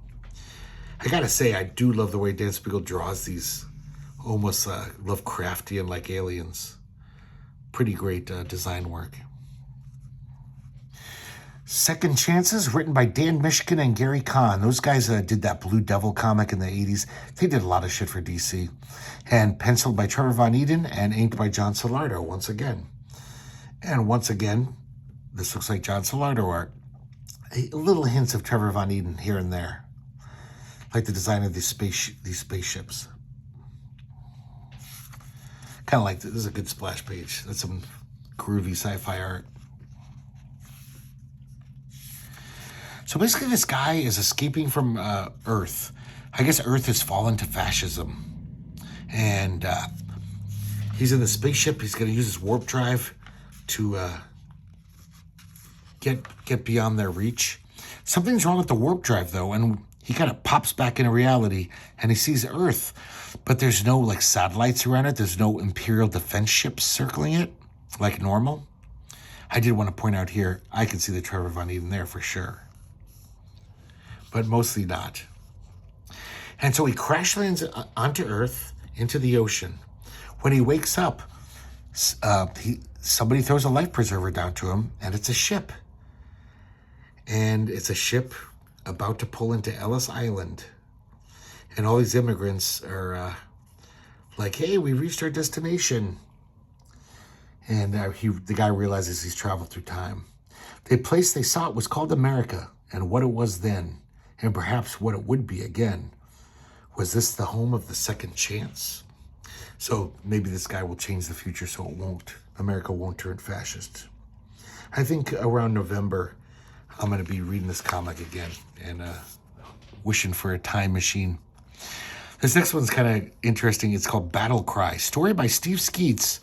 I gotta say, I do love the way Dan Spiegel draws these almost Lovecraftian like aliens. Pretty great design work. Second Chances, written by Dan Mishkin and Gary Kahn. Those guys did that Blue Devil comic in the 80s. They did a lot of shit for DC. And penciled by Trevor Von Eden and inked by John Solardo once again. And once again, this looks like John Solardo art. Little hints of Trevor Von Eden here and there. Like the design of these spaceships. Kind of like, this is a good splash page. That's some groovy sci-fi art. So basically this guy is escaping from Earth. I guess Earth has fallen to fascism. And he's in the spaceship. He's going to use his warp drive to get beyond their reach. Something's wrong with the warp drive, though, and he kind of pops back into reality, and he sees Earth. But there's no, like, satellites around it. There's no Imperial defense ships circling it, like normal. I did want to point out here, I can see the Trevor Von Eden there for sure. But mostly not. And so he crash lands onto Earth, into the ocean. When he wakes up, somebody throws a life preserver down to him, and it's a ship. And it's a ship about to pull into Ellis Island. And all these immigrants are like, hey, we reached our destination. And the guy realizes he's traveled through time. The place they saw it was called America, and what it was then, and perhaps what it would be again. Was this the home of the second chance? So maybe this guy will change the future so America won't turn fascist. I think around November, I'm going to be reading this comic again and wishing for a time machine. This next one's kind of interesting. It's called Battle Cry, story by Steve Skeets,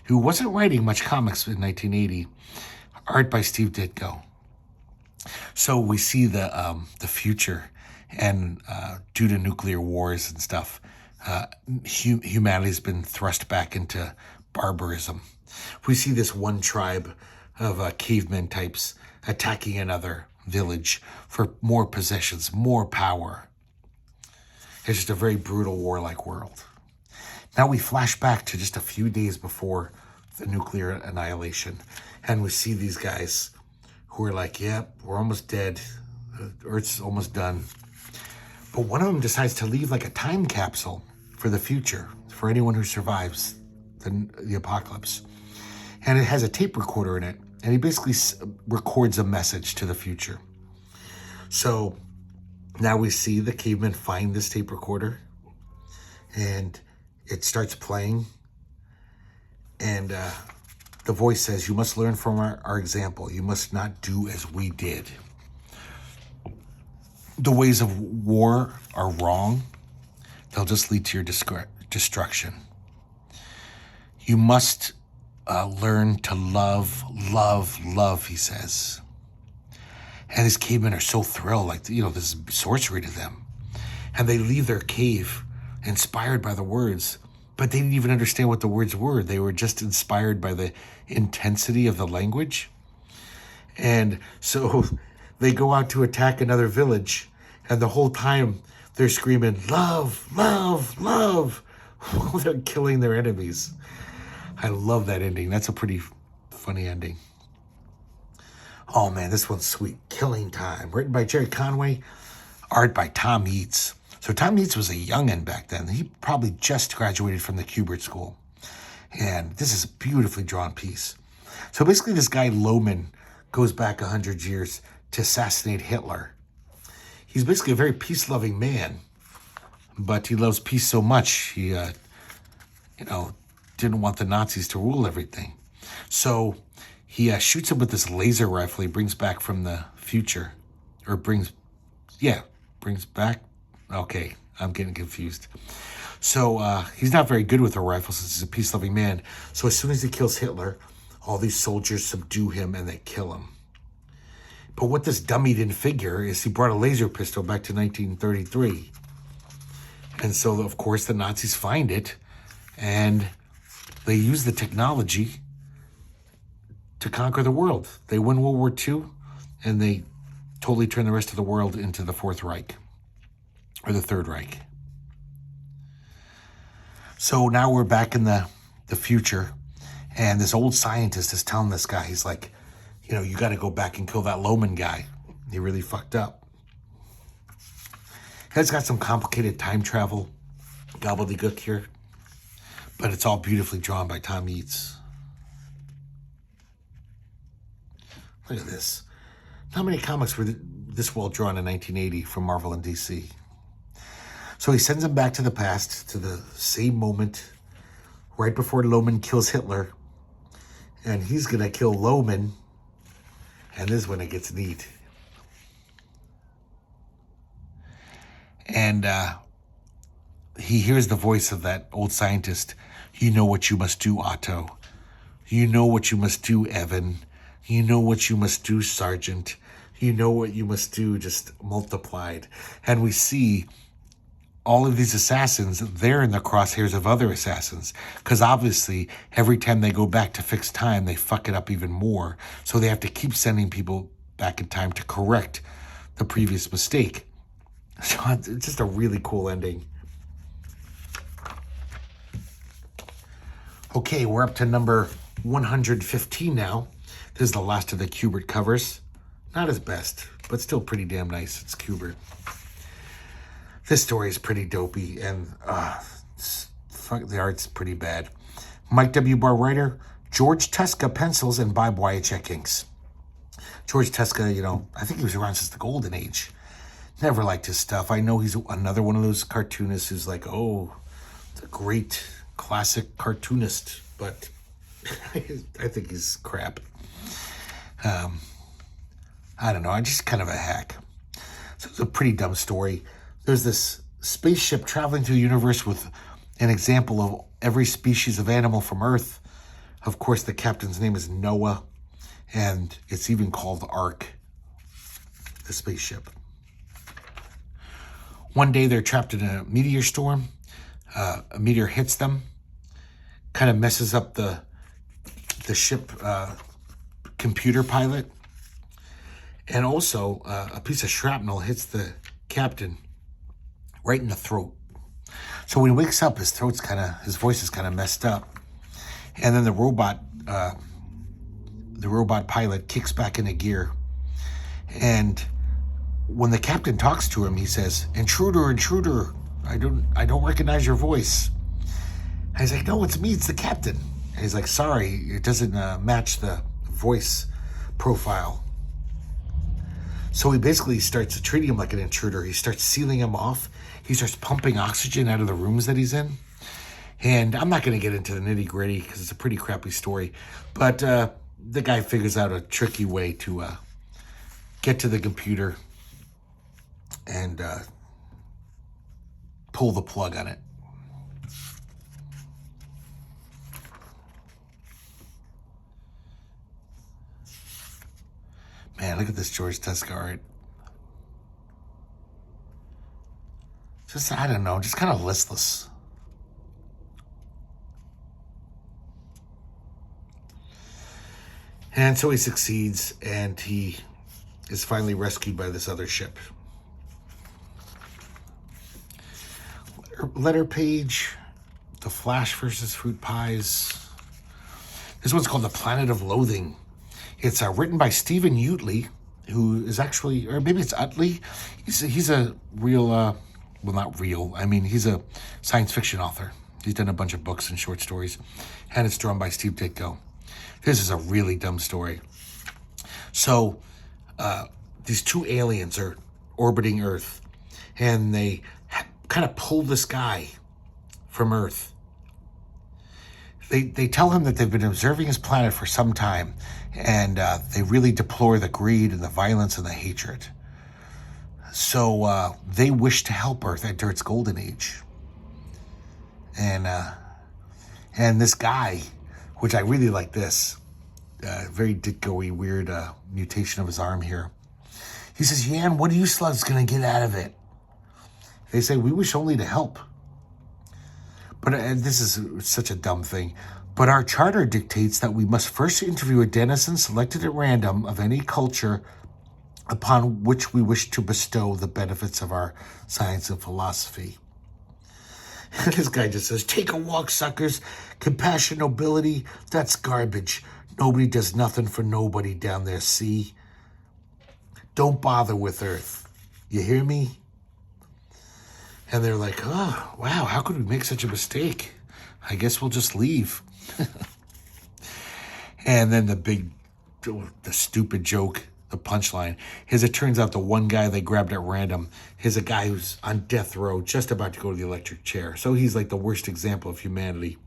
who wasn't writing much comics in 1980. Art by Steve Ditko. So we see the future, and due to nuclear wars and stuff, humanity's been thrust back into barbarism. We see this one tribe of caveman types attacking another village for more possessions, more power. It's just a very brutal, warlike world. Now we flash back to just a few days before the nuclear annihilation, and we see these guys who are like, yep, we're almost dead. Earth's almost done. But one of them decides to leave like a time capsule for the future, for anyone who survives the apocalypse. And it has a tape recorder in it, and he basically records a message to the future. So now we see the cavemen find this tape recorder, and it starts playing, and the voice says, you must learn from our example. You must not do as we did. The ways of war are wrong. They'll just lead to your destruction. You must learn to love, he says. And these cavemen are so thrilled, like, this is sorcery to them. And they leave their cave inspired by the words, but they didn't even understand what the words were. They were just inspired by the intensity of the language. And so they go out to attack another village, and the whole time they're screaming, love, love, love, while they're killing their enemies. I love that ending. That's a pretty funny ending. Oh man, this one's sweet. Killing Time, written by Jerry Conway, art by Tom Yeats. So Tom Yeats was a youngin' back then. He probably just graduated from the Kubert School. And this is a beautifully drawn piece. So basically this guy Lohman goes back 100 years to assassinate Hitler. He's basically a very peace-loving man, but he loves peace so much, he, didn't want the Nazis to rule everything. So he shoots him with this laser rifle he brings back from the future. Brings back. Okay, I'm getting confused. So he's not very good with a rifle since he's a peace-loving man. So as soon as he kills Hitler, all these soldiers subdue him and they kill him. But what this dummy didn't figure is he brought a laser pistol back to 1933. And so, of course, the Nazis find it, and they use the technology to conquer the world. They win World War II, and they totally turn the rest of the world into the Fourth Reich, or the Third Reich. So now we're back in the future, and this old scientist is telling this guy, he's like, you know, you got to go back and kill that Lohman guy. He really fucked up. It's got some complicated time travel gobbledygook here, but it's all beautifully drawn by Tom Yeats. Look at this. How many comics were this well drawn in 1980 from Marvel and DC? So he sends him back to the past, to the same moment, right before Lohman kills Hitler. And he's going to kill Lohman. And this is when it gets neat. And he hears the voice of that old scientist. You know what you must do, Otto. You know what you must do, Evan. You know what you must do, Sergeant. You know what you must do, just multiplied. And we see all of these assassins, they're in the crosshairs of other assassins. Because obviously, every time they go back to fix time, they fuck it up even more. So they have to keep sending people back in time to correct the previous mistake. So it's just a really cool ending. Okay, we're up to number 115 now. This is the last of the Kubert covers. Not his best, but still pretty damn nice. It's Kubert. This story is pretty dopey, and the art's pretty bad. Mike W. Barr writer, George Tuska pencils, and Bob Wyacek inks. George Tuska, you know, I think he was around since the Golden Age. Never liked his stuff. I know he's another one of those cartoonists who's like, oh, it's a great classic cartoonist, but I think he's crap. I don't know. I'm just kind of a hack. So it's a pretty dumb story. There's this spaceship traveling through the universe with an example of every species of animal from Earth. Of course, the captain's name is Noah, and it's even called the Ark, the spaceship. One day they're trapped in a meteor storm. A meteor hits them, kind of messes up the ship computer pilot. And also, a piece of shrapnel hits the captain right in the throat. So when he wakes up, his voice is kind of messed up. And then the robot pilot kicks back into gear. And when the captain talks to him, he says, "Intruder, intruder, I don't recognize your voice." And he's like, "No, it's me, it's the captain." And he's like, "Sorry, it doesn't match the voice profile." So he basically starts treating him like an intruder. He starts sealing him off. He starts pumping oxygen out of the rooms that he's in. And I'm not going to get into the nitty gritty because it's a pretty crappy story. But the guy figures out a tricky way to get to the computer and pull the plug on it. Man, look at this George Tuska art. Just, I don't know, just kind of listless. And so he succeeds, and he is finally rescued by this other ship. Letter page, The Flash versus Fruit Pies. This one's called The Planet of Loathing. It's written by Stephen Utley, who is actually, or maybe it's Utley. He's a real, well, not real. I mean, he's a science fiction author. He's done a bunch of books and short stories, and it's drawn by Steve Ditko. This is a really dumb story. So, these two aliens are orbiting Earth, and they kind of pull this guy from Earth. They tell him that they've been observing his planet for some time, and they really deplore the greed and the violence and the hatred. So they wish to help Earth enter its golden age. And this guy, which I really like this, very Ditko-y, weird mutation of his arm here. He says, "Yan, what are you slugs going to get out of it?" They say, "We wish only to help." But this is such a dumb thing. But our charter dictates that we must first interview a denizen selected at random of any culture upon which we wish to bestow the benefits of our science and philosophy. And this guy just says, take a walk, suckers. Compassion, nobility, that's garbage. Nobody does nothing for nobody down there, see? Don't bother with Earth. You hear me? And they're like, oh, wow, how could we make such a mistake? I guess we'll just leave. And then the stupid joke, the punchline, is it turns out the one guy they grabbed at random is a guy who's on death row, just about to go to the electric chair. So he's like the worst example of humanity.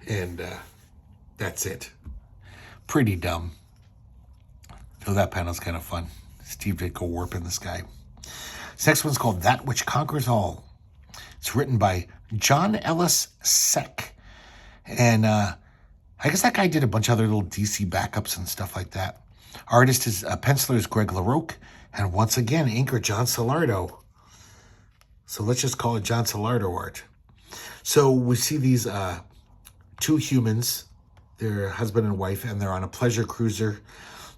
And that's it. Pretty dumb. So that panel's kind of fun. Steve did go warping this guy. This next one's called That Which Conquers All. It's written by John Ellis Seck. And I guess that guy did a bunch of other little DC backups and stuff like that. Artist is penciler is Greg LaRocque. And once again, inker John Solardo. So let's just call it John Solardo art. So we see these two humans. They're husband and wife, and they're on a pleasure cruiser.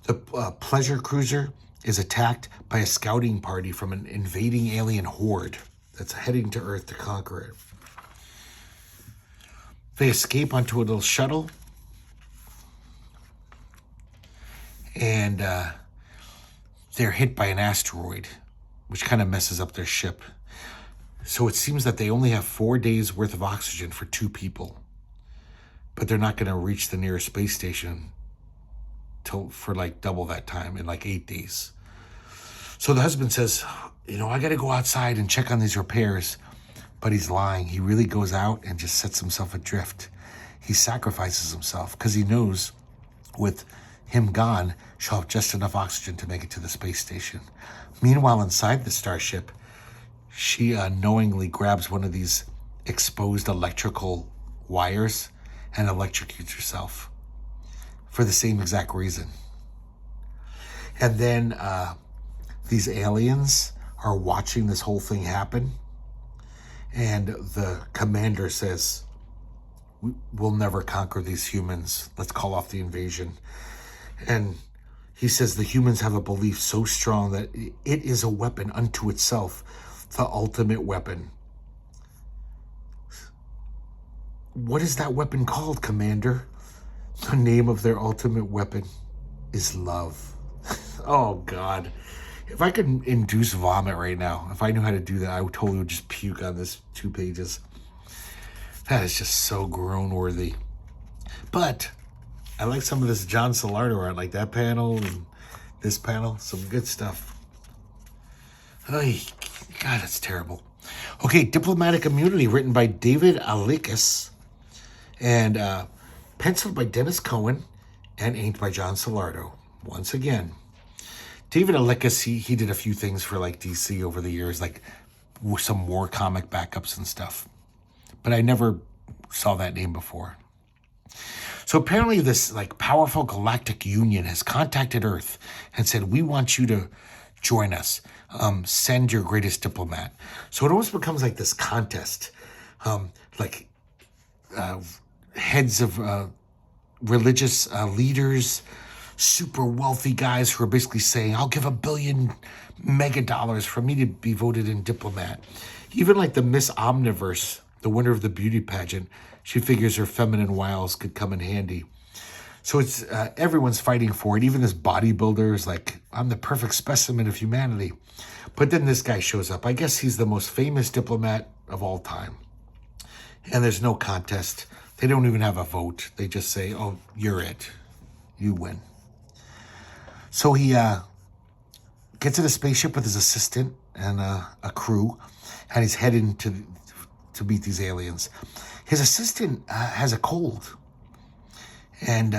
The pleasure cruiser is attacked by a scouting party from an invading alien horde that's heading to Earth to conquer it. They escape onto a little shuttle, and they're hit by an asteroid, which kind of messes up their ship. So it seems that they only have 4 days worth of oxygen for 2 people, but they're not going to reach the nearest space station for like double that time in like 8 days. So the husband says, I got to go outside and check on these repairs. But he's lying. He really goes out and just sets himself adrift. He sacrifices himself because he knows with him gone, she'll have just enough oxygen to make it to the space station. Meanwhile, inside the starship, she knowingly grabs one of these exposed electrical wires and electrocutes herself for the same exact reason. And then these aliens are watching this whole thing happen. And the commander says, we'll never conquer these humans. Let's call off the invasion. And he says the humans have a belief so strong that it is a weapon unto itself, the ultimate weapon. What is that weapon called, Commander? The name of their ultimate weapon is love. Oh, God. If I could induce vomit right now, if I knew how to do that, I would totally just puke on this 2 pages. That is just so groan-worthy. But I like some of this John Solardo art, like that panel and this panel. Some good stuff. Ay, God, that's terrible. Okay, Diplomatic Immunity, written by David Alikis and penciled by Dennis Cohen and inked by John Solardo. Once again. David Alikis, he did a few things for like DC over the years, like some war comic backups and stuff. But I never saw that name before. So apparently this like powerful galactic union has contacted Earth and said, we want you to join us. Send your greatest diplomat. So it almost becomes like this contest, heads of religious leaders, super wealthy guys who are basically saying, I'll give $1 billion $1 for me to be voted in diplomat. Even like the Miss Omniverse, the winner of the beauty pageant, she figures her feminine wiles could come in handy. So it's everyone's fighting for it. Even this bodybuilder is like, I'm the perfect specimen of humanity. But then this guy shows up. I guess he's the most famous diplomat of all time. And there's no contest. They don't even have a vote. They just say, oh, you're it. You win. So he gets in a spaceship with his assistant and a crew, and he's heading to meet these aliens. His assistant has a cold, and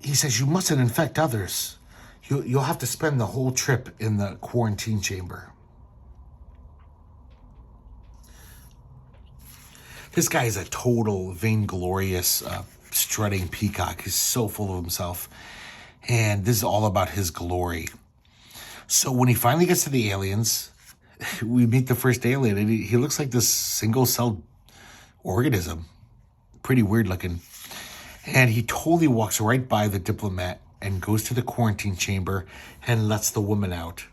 he says, you mustn't infect others. You'll have to spend the whole trip in the quarantine chamber. This guy is a total vainglorious, strutting peacock. He's so full of himself. And this is all about his glory. So when he finally gets to the aliens, we meet the first alien, and he looks like this single-celled organism. pretty weird looking. And he totally walks right by the diplomat and goes to the quarantine chamber and lets the woman out.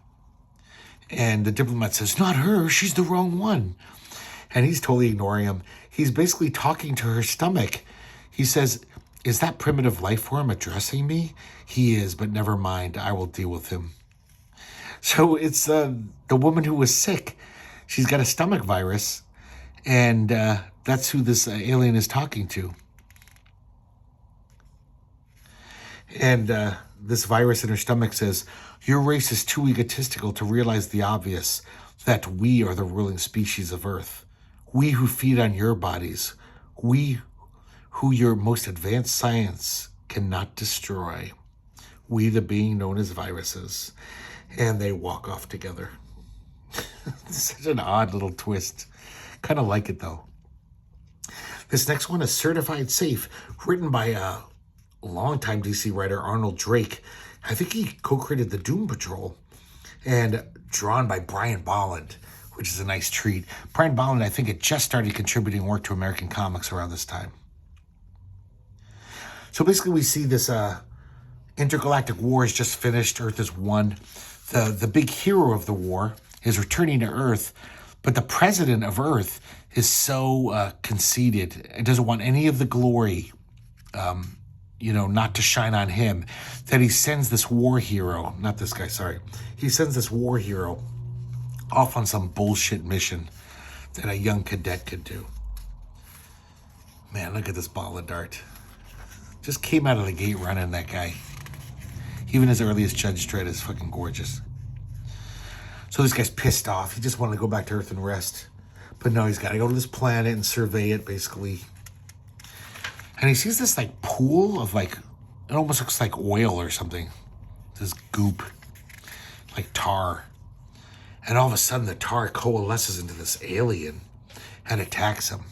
And the diplomat says, not her, she's the wrong one. And he's totally ignoring him. He's basically talking to her stomach. He says, is that primitive life form addressing me? He is, but never mind, I will deal with him. So it's the woman who was sick. She's got a stomach virus, and that's who this alien is talking to. And this virus in her stomach says, your race is too egotistical to realize the obvious, that we are the ruling species of Earth. We who feed on your bodies. We who your most advanced science cannot destroy. We the being known as viruses. And they walk off together. Such an odd little twist. Kind of like it, though. This next one is Certified Safe, written by a longtime DC writer, Arnold Drake. I think he co-created the Doom Patrol. And drawn by Brian Bolland, which is a nice treat. Brian Bolland, I think, had just started contributing work to American comics around this time. So basically we see this intergalactic war is just finished. Earth has won. The big hero of the war is returning to Earth, but the president of Earth is so conceited and doesn't want any of the glory, not to shine on him, that he sends this war hero, not this guy, sorry. He sends this war hero off on some bullshit mission that a young cadet could do. Man, look at this ball of dart. Just came out of the gate running, that guy. Even as early as Judge Dredd is fucking gorgeous. So this guy's pissed off. He just wanted to go back to Earth and rest. But no, he's got to go to this planet and survey it, basically. And he sees this, pool of, it almost looks like oil or something. This goop. Like tar. And all of a sudden, the tar coalesces into this alien and attacks him.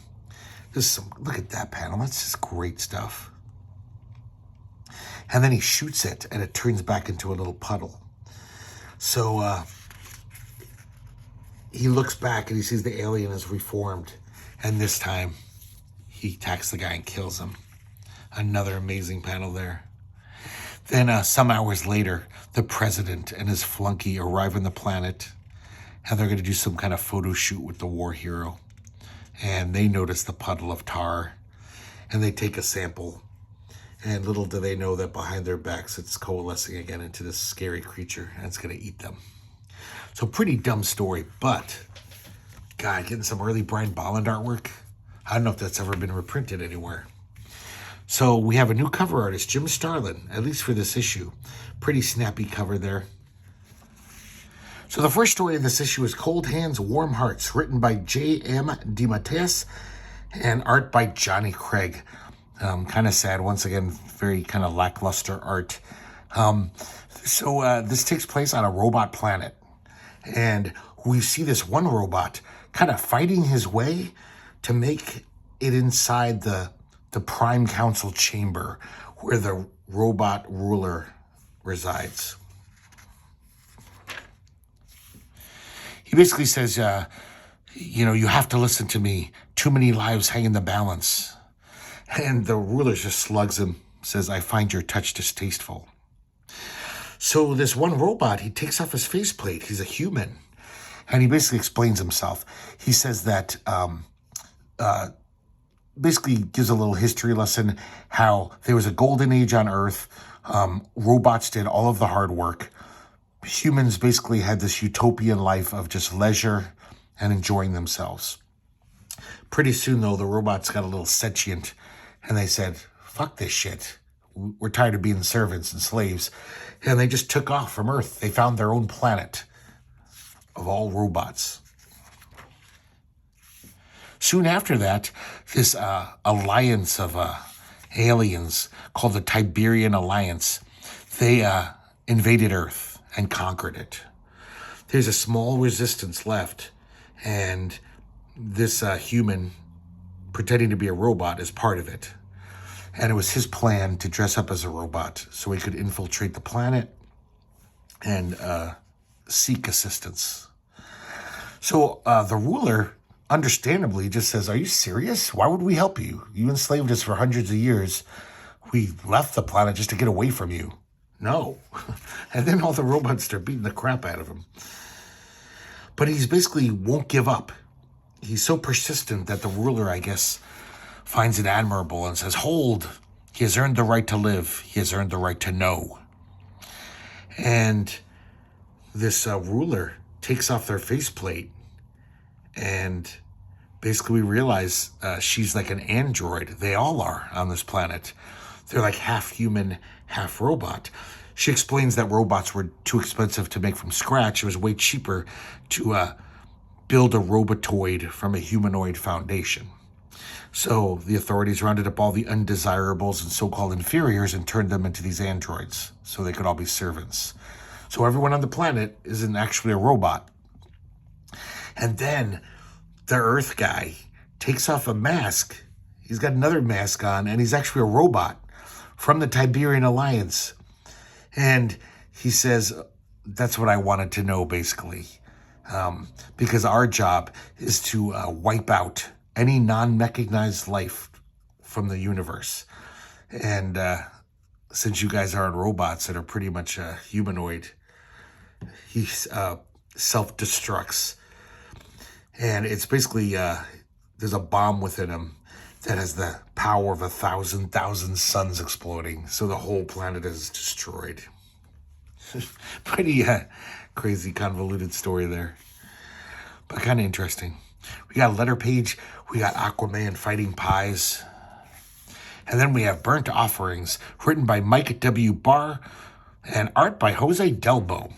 Look at that panel. That's just great stuff. And then he shoots it, and it turns back into a little puddle. So he looks back, and he sees the alien is reformed. And this time, he attacks the guy and kills him. Another amazing panel there. Then some hours later, the president and his flunky arrive on the planet, and they're going to do some kind of photo shoot with the war hero. And they notice the puddle of tar, and they take a sample. And little do they know that behind their backs, it's coalescing again into this scary creature, and it's going to eat them. So pretty dumb story, but, God, getting some early Brian Bolland artwork. I don't know if that's ever been reprinted anywhere. So we have a new cover artist, Jim Starlin, at least for this issue. Pretty snappy cover there. So the first story of this issue is Cold Hands, Warm Hearts, written by J.M. DeMatteis and art by Johnny Craig. Kind of sad. Once again, very kind of lackluster art. So this takes place on a robot planet. And we see this one robot kind of fighting his way to make it inside the Prime Council chamber where the robot ruler resides. He basically says, you have to listen to me. Too many lives hang in the balance. And the ruler just slugs him, says, I find your touch distasteful. So this one robot, he takes off his faceplate. He's a human. And he basically explains himself. He says that, basically gives a little history lesson, how there was a golden age on Earth. Robots did all of the hard work. Humans basically had this utopian life of just leisure and enjoying themselves. Pretty soon, though, the robots got a little sentient, and they said, fuck this shit. We're tired of being servants and slaves. And they just took off from Earth. They found their own planet of all robots. Soon after that, this alliance of aliens called the Tiberian Alliance, they invaded Earth and conquered it. There's a small resistance left, and this human pretending to be a robot is part of it. And it was his plan to dress up as a robot so he could infiltrate the planet and seek assistance. So the ruler understandably just says, "Are you serious? Why would we help you? You enslaved us for hundreds of years. We left the planet just to get away from you." No. And then all the robots start beating the crap out of him. But he's basically won't give up. He's so persistent that the ruler, I guess, finds it admirable and says, "Hold, he has earned the right to live. He has earned the right to know." And this ruler takes off their faceplate, and basically we realize she's like an android. They all are on this planet. They're like half human, half robot. She explains that robots were too expensive to make from scratch. It was way cheaper to build a robotoid from a humanoid foundation. So the authorities rounded up all the undesirables and so-called inferiors and turned them into these androids so they could all be servants. So everyone on the planet isn't actually a robot. And then the Earth guy takes off a mask. He's got another mask on, and he's actually a robot from the Tiberian Alliance. And he says, "That's what I wanted to know, basically. Because our job is to wipe out any non-mechanized life from the universe. And since you guys aren't robots that are pretty much humanoid, he self-destructs. And it's basically, there's a bomb within him that has the power of 1,000,000 suns exploding. So the whole planet is destroyed." Pretty crazy, convoluted story there. But kind of interesting. We got a letter page. We got Aquaman fighting pies. And then we have Burnt Offerings, written by Mike W. Barr and art by Jose Delbo.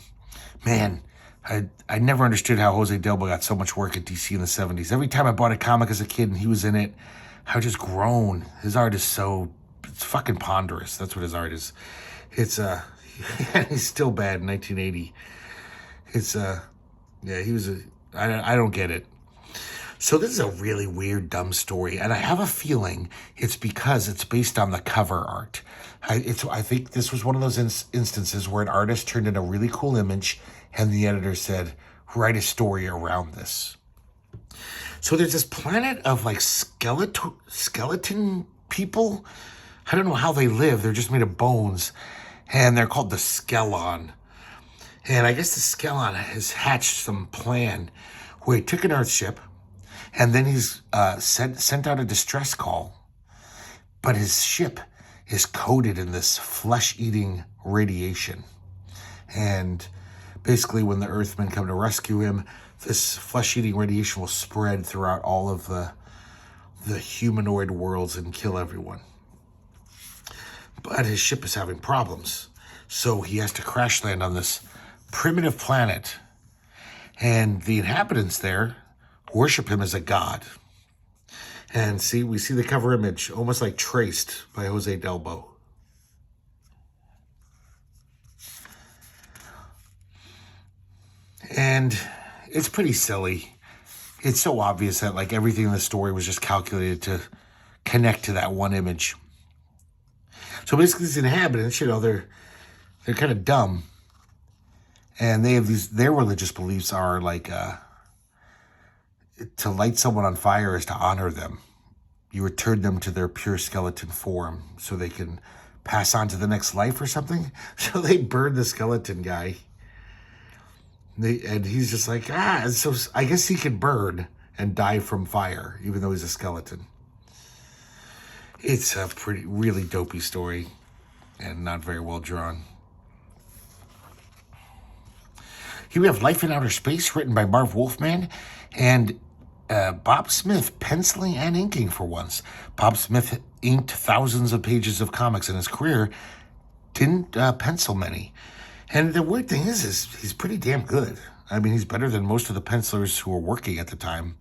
Man, I never understood how Jose Delbo got so much work at DC in the 70s. Every time I bought a comic as a kid and he was in it, I would just groan. His art is it's fucking ponderous. That's what his art is. It's, he's still bad in 1980. It's, yeah, he was I don't get it. So this is a really weird, dumb story, and I have a feeling it's because it's based on the cover art. I think this was one of those instances where an artist turned in a really cool image, and the editor said, "Write a story around this." So there's this planet of like skeleton people. I don't know how they live. They're just made of bones, and they're called the Skellon. And I guess the Skellon has hatched some plan where he took an Earthship, and then he's sent out a distress call. But his ship is coated in this flesh-eating radiation. And basically when the Earthmen come to rescue him, this flesh-eating radiation will spread throughout all of the humanoid worlds and kill everyone. But his ship is having problems. So he has to crash land on this primitive planet. And the inhabitants there worship him as a god. And we see the cover image, almost like traced by Jose Delbo. And it's pretty silly. It's so obvious that like everything in the story was just calculated to connect to that one image. So basically these inhabitants, they're kind of dumb. And they have their religious beliefs are like, to light someone on fire is to honor them. You return them to their pure skeleton form so they can pass on to the next life or something. So they burn the skeleton guy. And he's just like, so I guess he can burn and die from fire, even though he's a skeleton. It's a really dopey story and not very well drawn. Here we have Life in Outer Space, written by Marv Wolfman, and Bob Smith penciling and inking for once. Bob Smith inked thousands of pages of comics in his career, didn't pencil many. And the weird thing is he's pretty damn good. I mean, he's better than most of the pencilers who were working at the time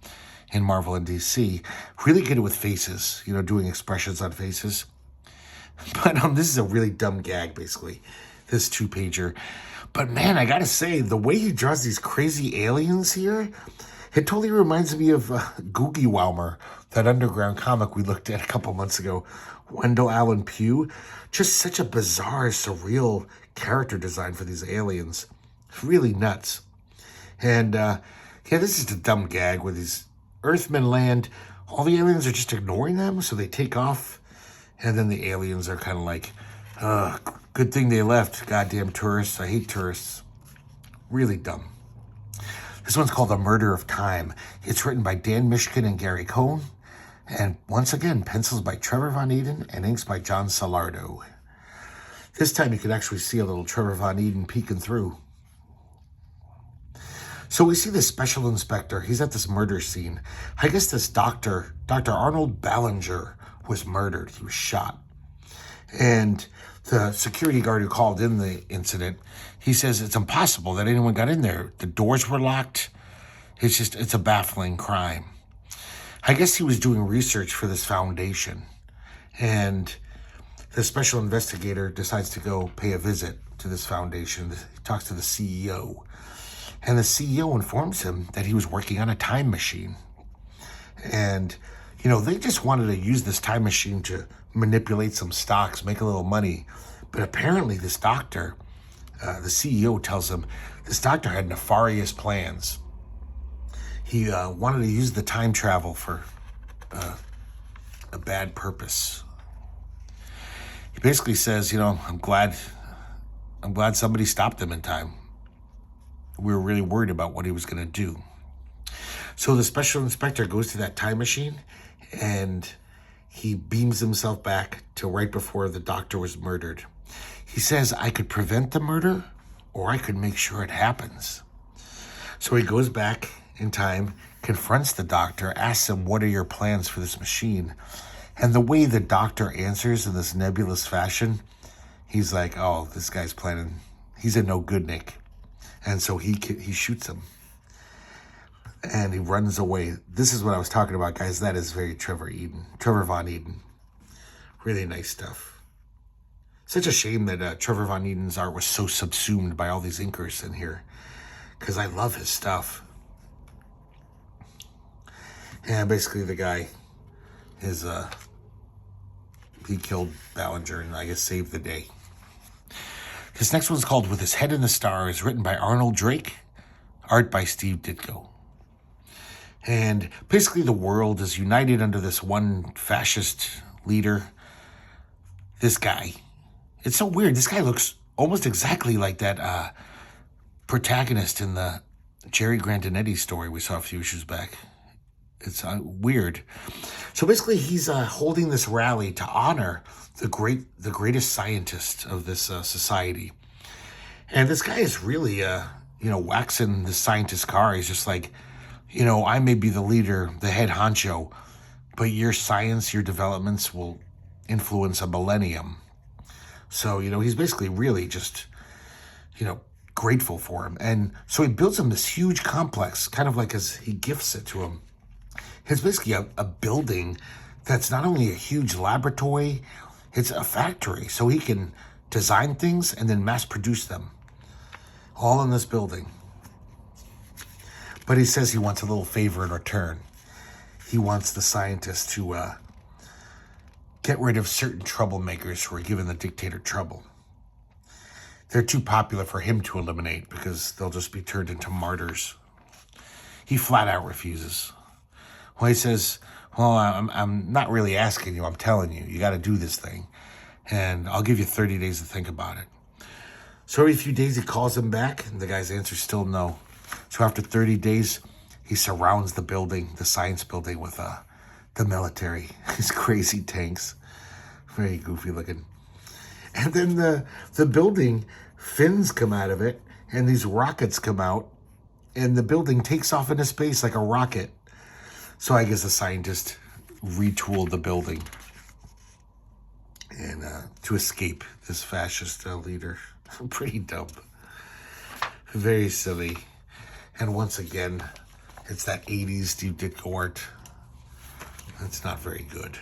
in Marvel and DC. Really good with faces, doing expressions on faces. But this is a really dumb gag, basically, this 2-pager. But man, I gotta say, the way he draws these crazy aliens here, it totally reminds me of Googie Wowmer, that underground comic we looked at a couple months ago. Wendell Allen Pugh. Just such a bizarre, surreal character design for these aliens. Really nuts. And this is a dumb gag where these Earthmen land, all the aliens are just ignoring them, so they take off, and then the aliens are kind of like, good thing they left, goddamn tourists. I hate tourists. Really dumb. This one's called The Murder of Time. It's written by Dan Mishkin and Gary Cohn, and once again, pencils by Trevor Von Eden and inks by John Salardo. This time you can actually see a little Trevor Von Eden peeking through. So we see this special inspector. He's at this murder scene. I guess this Dr. Arnold Ballinger was murdered. He was shot. And the security guard who called in the incident, he says it's impossible that anyone got in there. The doors were locked. It's a baffling crime. I guess he was doing research for this foundation. And the special investigator decides to go pay a visit to this foundation. He talks to the CEO. And the CEO informs him that he was working on a time machine. And, they just wanted to use this time machine to manipulate some stocks, make a little money. But apparently this doctor, the CEO tells him, this doctor had nefarious plans. He wanted to use the time travel for a bad purpose. He basically says, I'm glad somebody stopped him in time. We were really worried about what he was going to do. So the special inspector goes to that time machine and he beams himself back to right before the doctor was murdered. He says, I could prevent the murder or I could make sure it happens. So he goes back in time, confronts the doctor, asks him, what are your plans for this machine? And the way the doctor answers in this nebulous fashion, he's like, oh, this guy's planning, he's a no good Nick. And so he shoots him. And he runs away. This is what I was talking about, guys. That is very Trevor Von Eden. Really nice stuff. Such a shame that Trevor Von Eden's art was so subsumed by all these inkers in here. Because I love his stuff. And basically the guy is, he killed Ballinger and I guess saved the day. This next one's called With His Head in the Stars, written by Arnold Drake, art by Steve Ditko. And basically the world is united under this one fascist leader, this guy. It's so weird. This guy looks almost exactly like that protagonist in the Jerry Grandinetti story we saw a few issues back. It's weird. So basically he's holding this rally to honor the greatest scientist of this society. And this guy is really, waxing the scientist's car. He's just like, I may be the leader, the head honcho, but your science, your developments will influence a millennium. So, he's basically really just, grateful for him. And so he builds him this huge complex, kind of like as he gifts it to him. It's basically a building that's not only a huge laboratory, it's a factory. So he can design things and then mass produce them. All in this building. But he says he wants a little favor in return. He wants the scientists to get rid of certain troublemakers who are giving the dictator trouble. They're too popular for him to eliminate because they'll just be turned into martyrs. He flat out refuses. Well, he says, I'm not really asking you, I'm telling you. You got to do this thing. And I'll give you 30 days to think about it. So every few days he calls him back, and the guy's answer is still no. So after 30 days, he surrounds the building, the science building, with the military. These crazy tanks. Very goofy looking. And then the building, fins come out of it, and these rockets come out, and the building takes off into space like a rocket. So I guess the scientist retooled the building and to escape this fascist leader. Pretty dumb. Very silly. And once again, it's that 80s Steve Ditko art. That's not very good.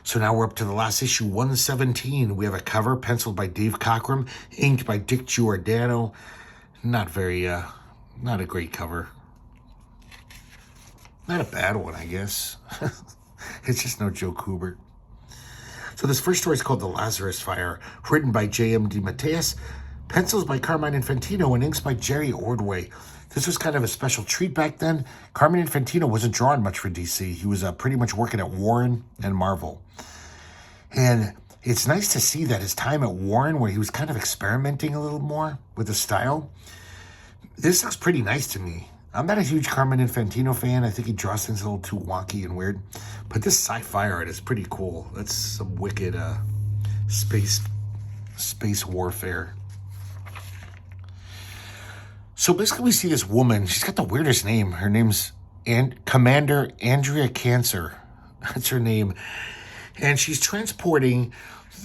So now we're up to the last issue, 117. We have a cover penciled by Dave Cockrum, inked by Dick Giordano. Not a great cover. Not a bad one, I guess. It's just no Joe Kubert. So this first story is called The Lazarus Fire, written by J.M. DeMatteis, pencils by Carmine Infantino, and inks by Jerry Ordway. This was kind of a special treat back then. Carmine Infantino wasn't drawing much for DC. He was pretty much working at Warren and Marvel. And it's nice to see that his time at Warren, where he was kind of experimenting a little more with the style, this looks pretty nice to me. I'm not a huge Carmine Infantino fan. I think he draws things a little too wonky and weird. But this sci-fi art is pretty cool. That's some wicked space warfare. So basically we see this woman. She's got the weirdest name. Her name's Commander Andrea Cancer. That's her name. And she's transporting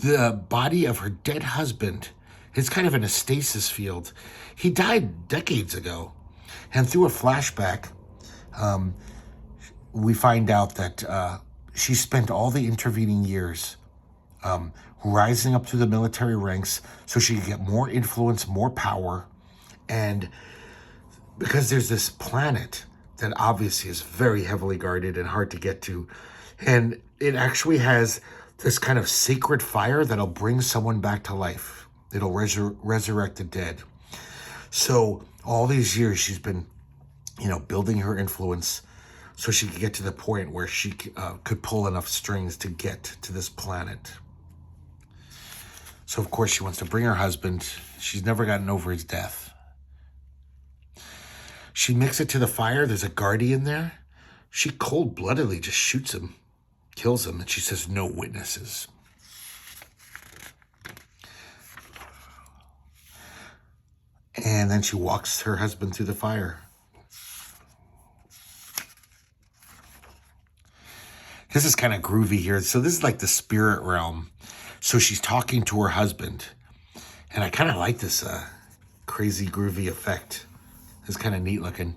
the body of her dead husband. It's kind of in a stasis field. He died decades ago. And through a flashback, we find out that she spent all the intervening years rising up through the military ranks so she could get more influence, more power. And because there's this planet that obviously is very heavily guarded and hard to get to, and it actually has this kind of sacred fire that'll bring someone back to life. It'll resurrect the dead. So all these years she's been, building her influence so she could get to the point where she could pull enough strings to get to this planet. So of course she wants to bring her husband. She's never gotten over his death. She makes it to the fire. There's a guardian there. She cold-bloodedly just shoots him, kills him, and she says, "No witnesses." And then she walks her husband through the fire. This is kind of groovy here. So this is like the spirit realm. So she's talking to her husband. And I kind of like this crazy groovy effect. It's kind of neat looking.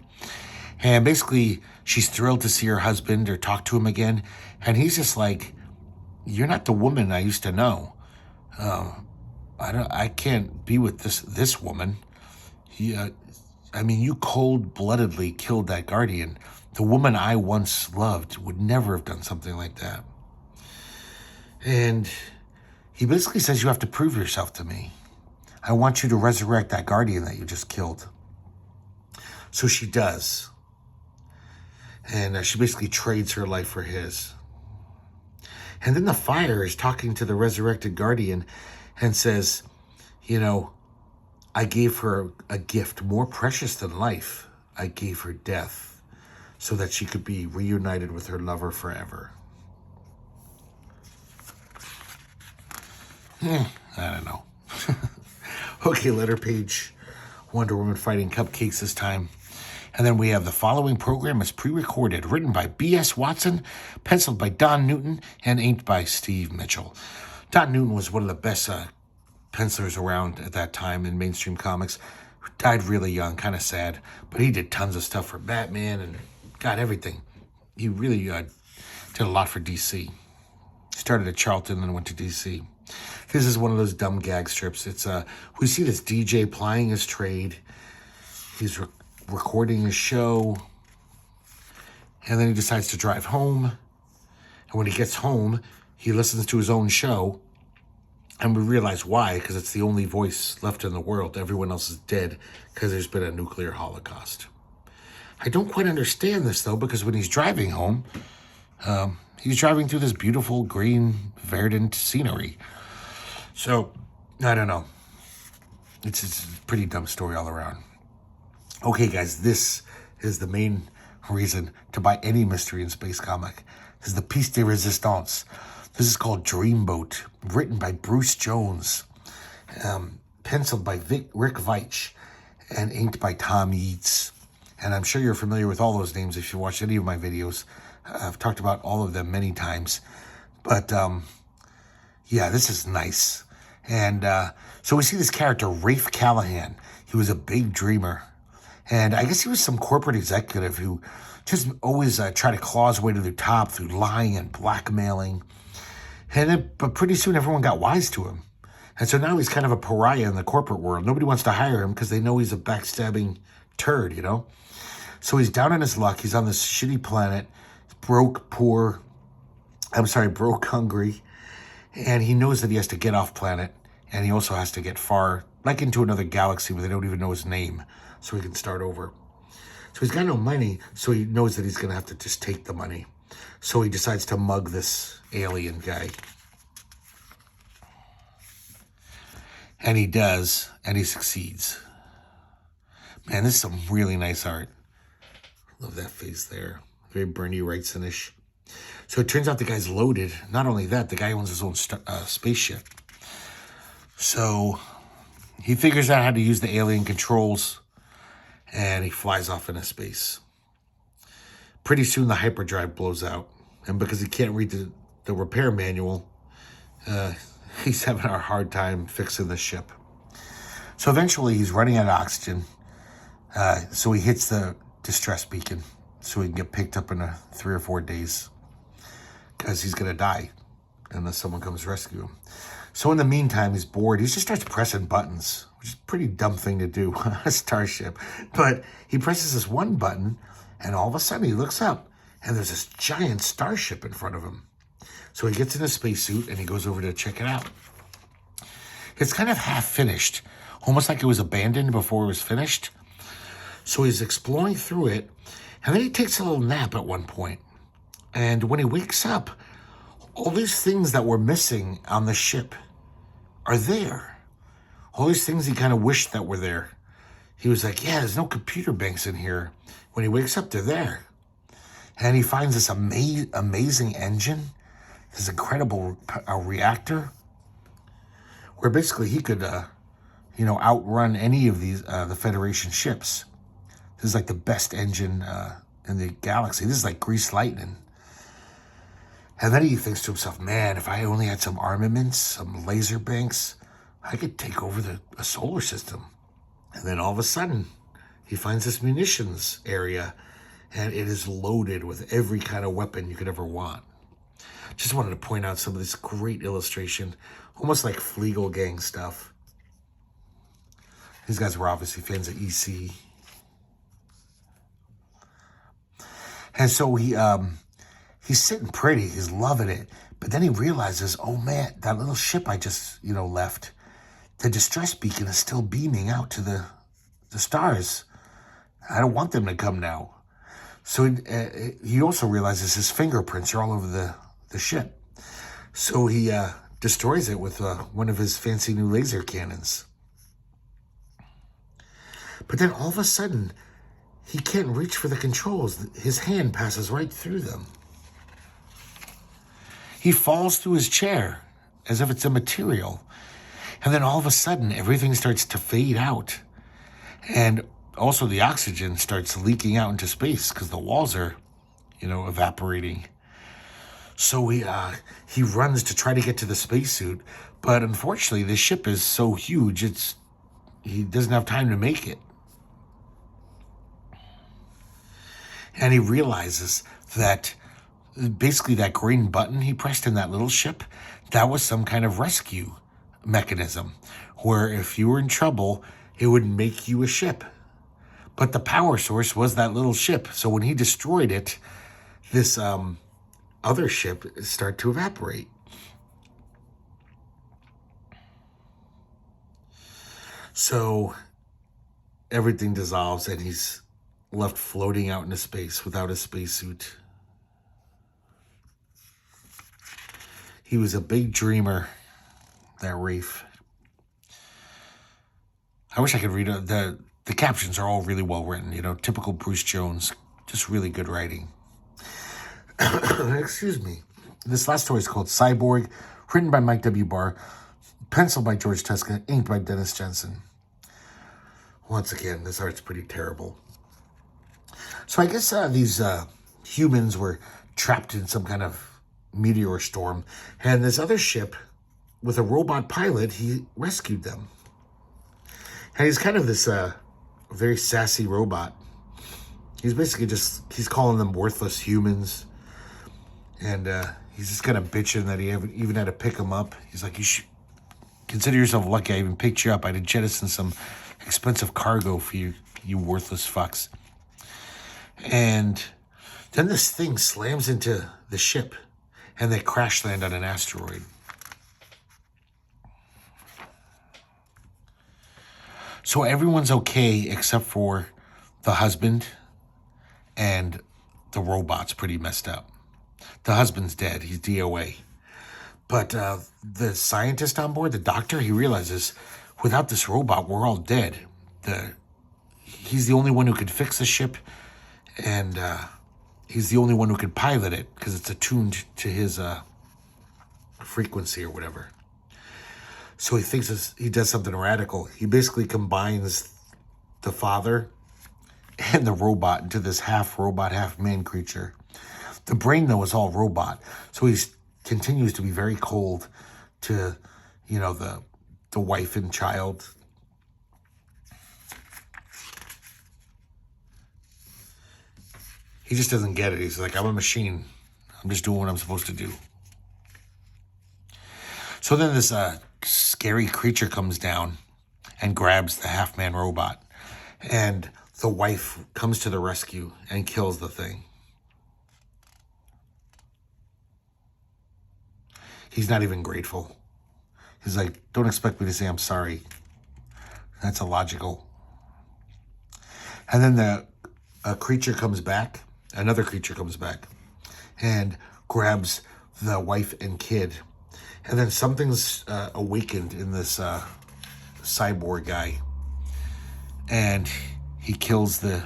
And basically, she's thrilled to see her husband or talk to him again. And he's just like, "You're not the woman I used to know. I can't be with this woman. You cold-bloodedly killed that guardian. The woman I once loved would never have done something like that." And he basically says, "You have to prove yourself to me. I want you to resurrect that guardian that you just killed." So she does. And she basically trades her life for his. And then the fire is talking to the resurrected guardian and says, "I gave her a gift more precious than life. I gave her death so that she could be reunited with her lover forever." I don't know. Okay, letter page. Wonder Woman fighting cupcakes this time. And then we have the following program is pre-recorded, written by B.S. Watson, penciled by Don Newton, and inked by Steve Mitchell. Don Newton was one of the best pencilers around at that time in mainstream comics. Died really young, kind of sad, but he did tons of stuff for Batman and got everything. He really did a lot for DC. Started at Charlton and went to DC. This is one of those dumb gag strips. It's we see this DJ plying his trade. He's recording his show, and then he decides to drive home. And when he gets home, he listens to his own show, and we realize why, because it's the only voice left in the world. Everyone else is dead because there's been a nuclear holocaust. I don't quite understand this, though, because when he's driving home, he's driving through this beautiful green, verdant scenery. So, I don't know. It's a pretty dumb story all around. Okay, guys, this is the main reason to buy any Mystery in Space comic. This is the piece de resistance. This is called Dreamboat, written by Bruce Jones, penciled by Rick Veitch, and inked by Tom Yeats. And I'm sure you're familiar with all those names if you watched any of my videos. I've talked about all of them many times. But, yeah, this is nice. And so we see this character, Rafe Callahan. He was a big dreamer. And I guess he was some corporate executive who just always tried to claw his way to the top through lying and blackmailing. But pretty soon everyone got wise to him. And so now he's kind of a pariah in the corporate world. Nobody wants to hire him because they know he's a backstabbing turd, So he's down on his luck. He's on this shitty planet, broke, hungry. And he knows that he has to get off planet. And he also has to get far, like into another galaxy where they don't even know his name, so he can start over. So he's got no money, so he knows that he's going to have to just take the money. So he decides to mug this alien guy. And he does, and he succeeds. Man, this is some really nice art. Love that face there. Very Bernie Wrightson-ish. So it turns out the guy's loaded. Not only that, the guy owns his own spaceship. So he figures out how to use the alien controls, and he flies off into space. Pretty soon the hyperdrive blows out. And because he can't read the repair manual, he's having a hard time fixing the ship. So eventually he's running out of oxygen. So he hits the distress beacon so he can get picked up in 3 or 4 days, because he's going to die unless someone comes rescue him. So in the meantime, he's bored. He just starts pressing buttons, which is a pretty dumb thing to do on a starship. But he presses this one button, and all of a sudden he looks up, and there's this giant starship in front of him. So he gets in a spacesuit, and he goes over to check it out. It's kind of half finished, almost like it was abandoned before it was finished. So he's exploring through it, and then he takes a little nap at one point. And when he wakes up, all these things that were missing on the ship are there. All these things he kind of wished that were there. He was like, yeah, there's no computer banks in here. When he wakes up, they're there. And he finds this amazing engine, this incredible reactor, where basically he could, outrun any of these the Federation ships. This is like the best engine in the galaxy. This is like greased lightning. And then he thinks to himself, man, if I only had some armaments, some laser banks, I could take over a solar system. And then all of a sudden, he finds this munitions area, and it is loaded with every kind of weapon you could ever want. Just wanted to point out some of this great illustration, almost like Fleagle Gang stuff. These guys were obviously fans of EC. And so he's sitting pretty, he's loving it. But then he realizes, oh man, that little ship I just, left, the distress beacon is still beaming out to the stars. I don't want them to come now. So he also realizes his fingerprints are all over the ship. So he destroys it with one of his fancy new laser cannons. But then all of a sudden, he can't reach for the controls. His hand passes right through them. He falls through his chair as if it's a material. And then all of a sudden, everything starts to fade out. And also the oxygen starts leaking out into space because the walls are, evaporating. So he runs to try to get to the spacesuit. But unfortunately, the ship is so huge, he doesn't have time to make it. And he realizes that basically that green button he pressed in that little ship, that was some kind of rescue mechanism where if you were in trouble, it would make you a ship. But the power source was that little ship. So when he destroyed it, this other ship started to evaporate. So everything dissolves and he's left floating out into space without a spacesuit. He was a big dreamer, that Rafe. I wish I could read it. The captions are all really well written, typical Bruce Jones, just really good writing. Excuse me. This last story is called Cyborg, written by Mike W. Barr, penciled by George Tuska, inked by Dennis Jensen. Once again, this art's pretty terrible. So I guess these humans were trapped in some kind of meteor storm, and this other ship with a robot pilot, he rescued them. And he's kind of this very sassy robot. He's basically he's calling them worthless humans. And he's just kind of bitching that he even had to pick them up. He's like, you should consider yourself lucky I even picked you up. I had to jettison some expensive cargo for you, you worthless fucks. And then this thing slams into the ship, and they crash land on an asteroid. So everyone's okay except for the husband and the robot's pretty messed up. The husband's dead. He's DOA. But the scientist on board, the doctor, he realizes without this robot, we're all dead. He's the only one who could fix the ship, and he's the only one who could pilot it because it's attuned to his frequency or whatever. So he thinks he does something radical. He basically combines the father and the robot into this half robot, half man creature. The brain, though, is all robot. So he continues to be very cold to, you know, the wife and child. He just doesn't get it. He's like, I'm a machine. I'm just doing what I'm supposed to do. So then this scary creature comes down and grabs the half-man robot. And the wife comes to the rescue and kills the thing. He's not even grateful. He's like, don't expect me to say I'm sorry. That's illogical. And then a creature comes back. Another creature comes back and grabs the wife and kid. And then something's awakened in this cyborg guy. And he kills the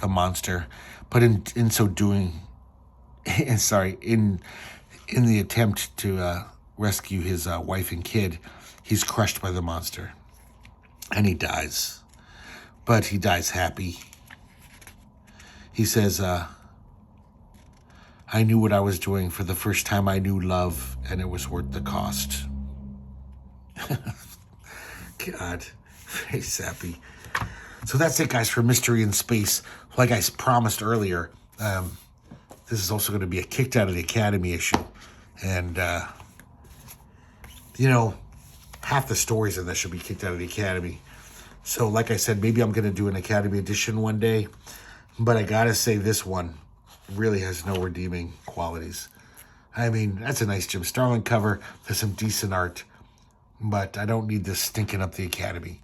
monster. But in so doing, in the attempt to rescue his wife and kid, he's crushed by the monster. And he dies. But he dies happy. He says, I knew what I was doing. For the first time I knew love, and it was worth the cost. God, very sappy. So that's it, guys, for Mystery in Space. Like I promised earlier, this is also going to be a kicked out of the Academy issue. And, you know, half the stories in this should be kicked out of the Academy. So, like I said, maybe I'm going to do an Academy edition one day. But I gotta say, this one really has no redeeming qualities. I mean, that's a nice Jim Starlin cover. There's some decent art. But I don't need this stinking up the Academy.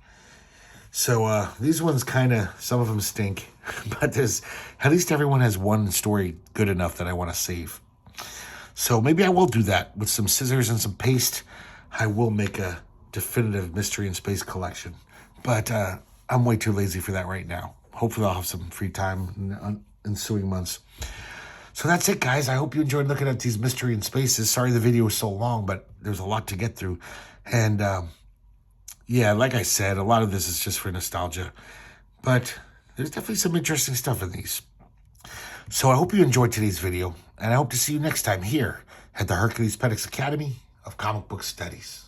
So these ones kind of, some of them stink. But at least everyone has one story good enough that I want to save. So maybe I will do that with some scissors and some paste. I will make a definitive Mystery in Space collection. But I'm way too lazy for that right now. Hopefully I'll have some free time in the ensuing months. So that's it, guys. I hope you enjoyed looking at these Mystery in Spaces. Sorry the video was so long, but there's a lot to get through. And yeah, like I said, a lot of this is just for nostalgia. But there's definitely some interesting stuff in these. So I hope you enjoyed today's video. And I hope to see you next time here at the Herculespetix Academy of Comic Book Studies.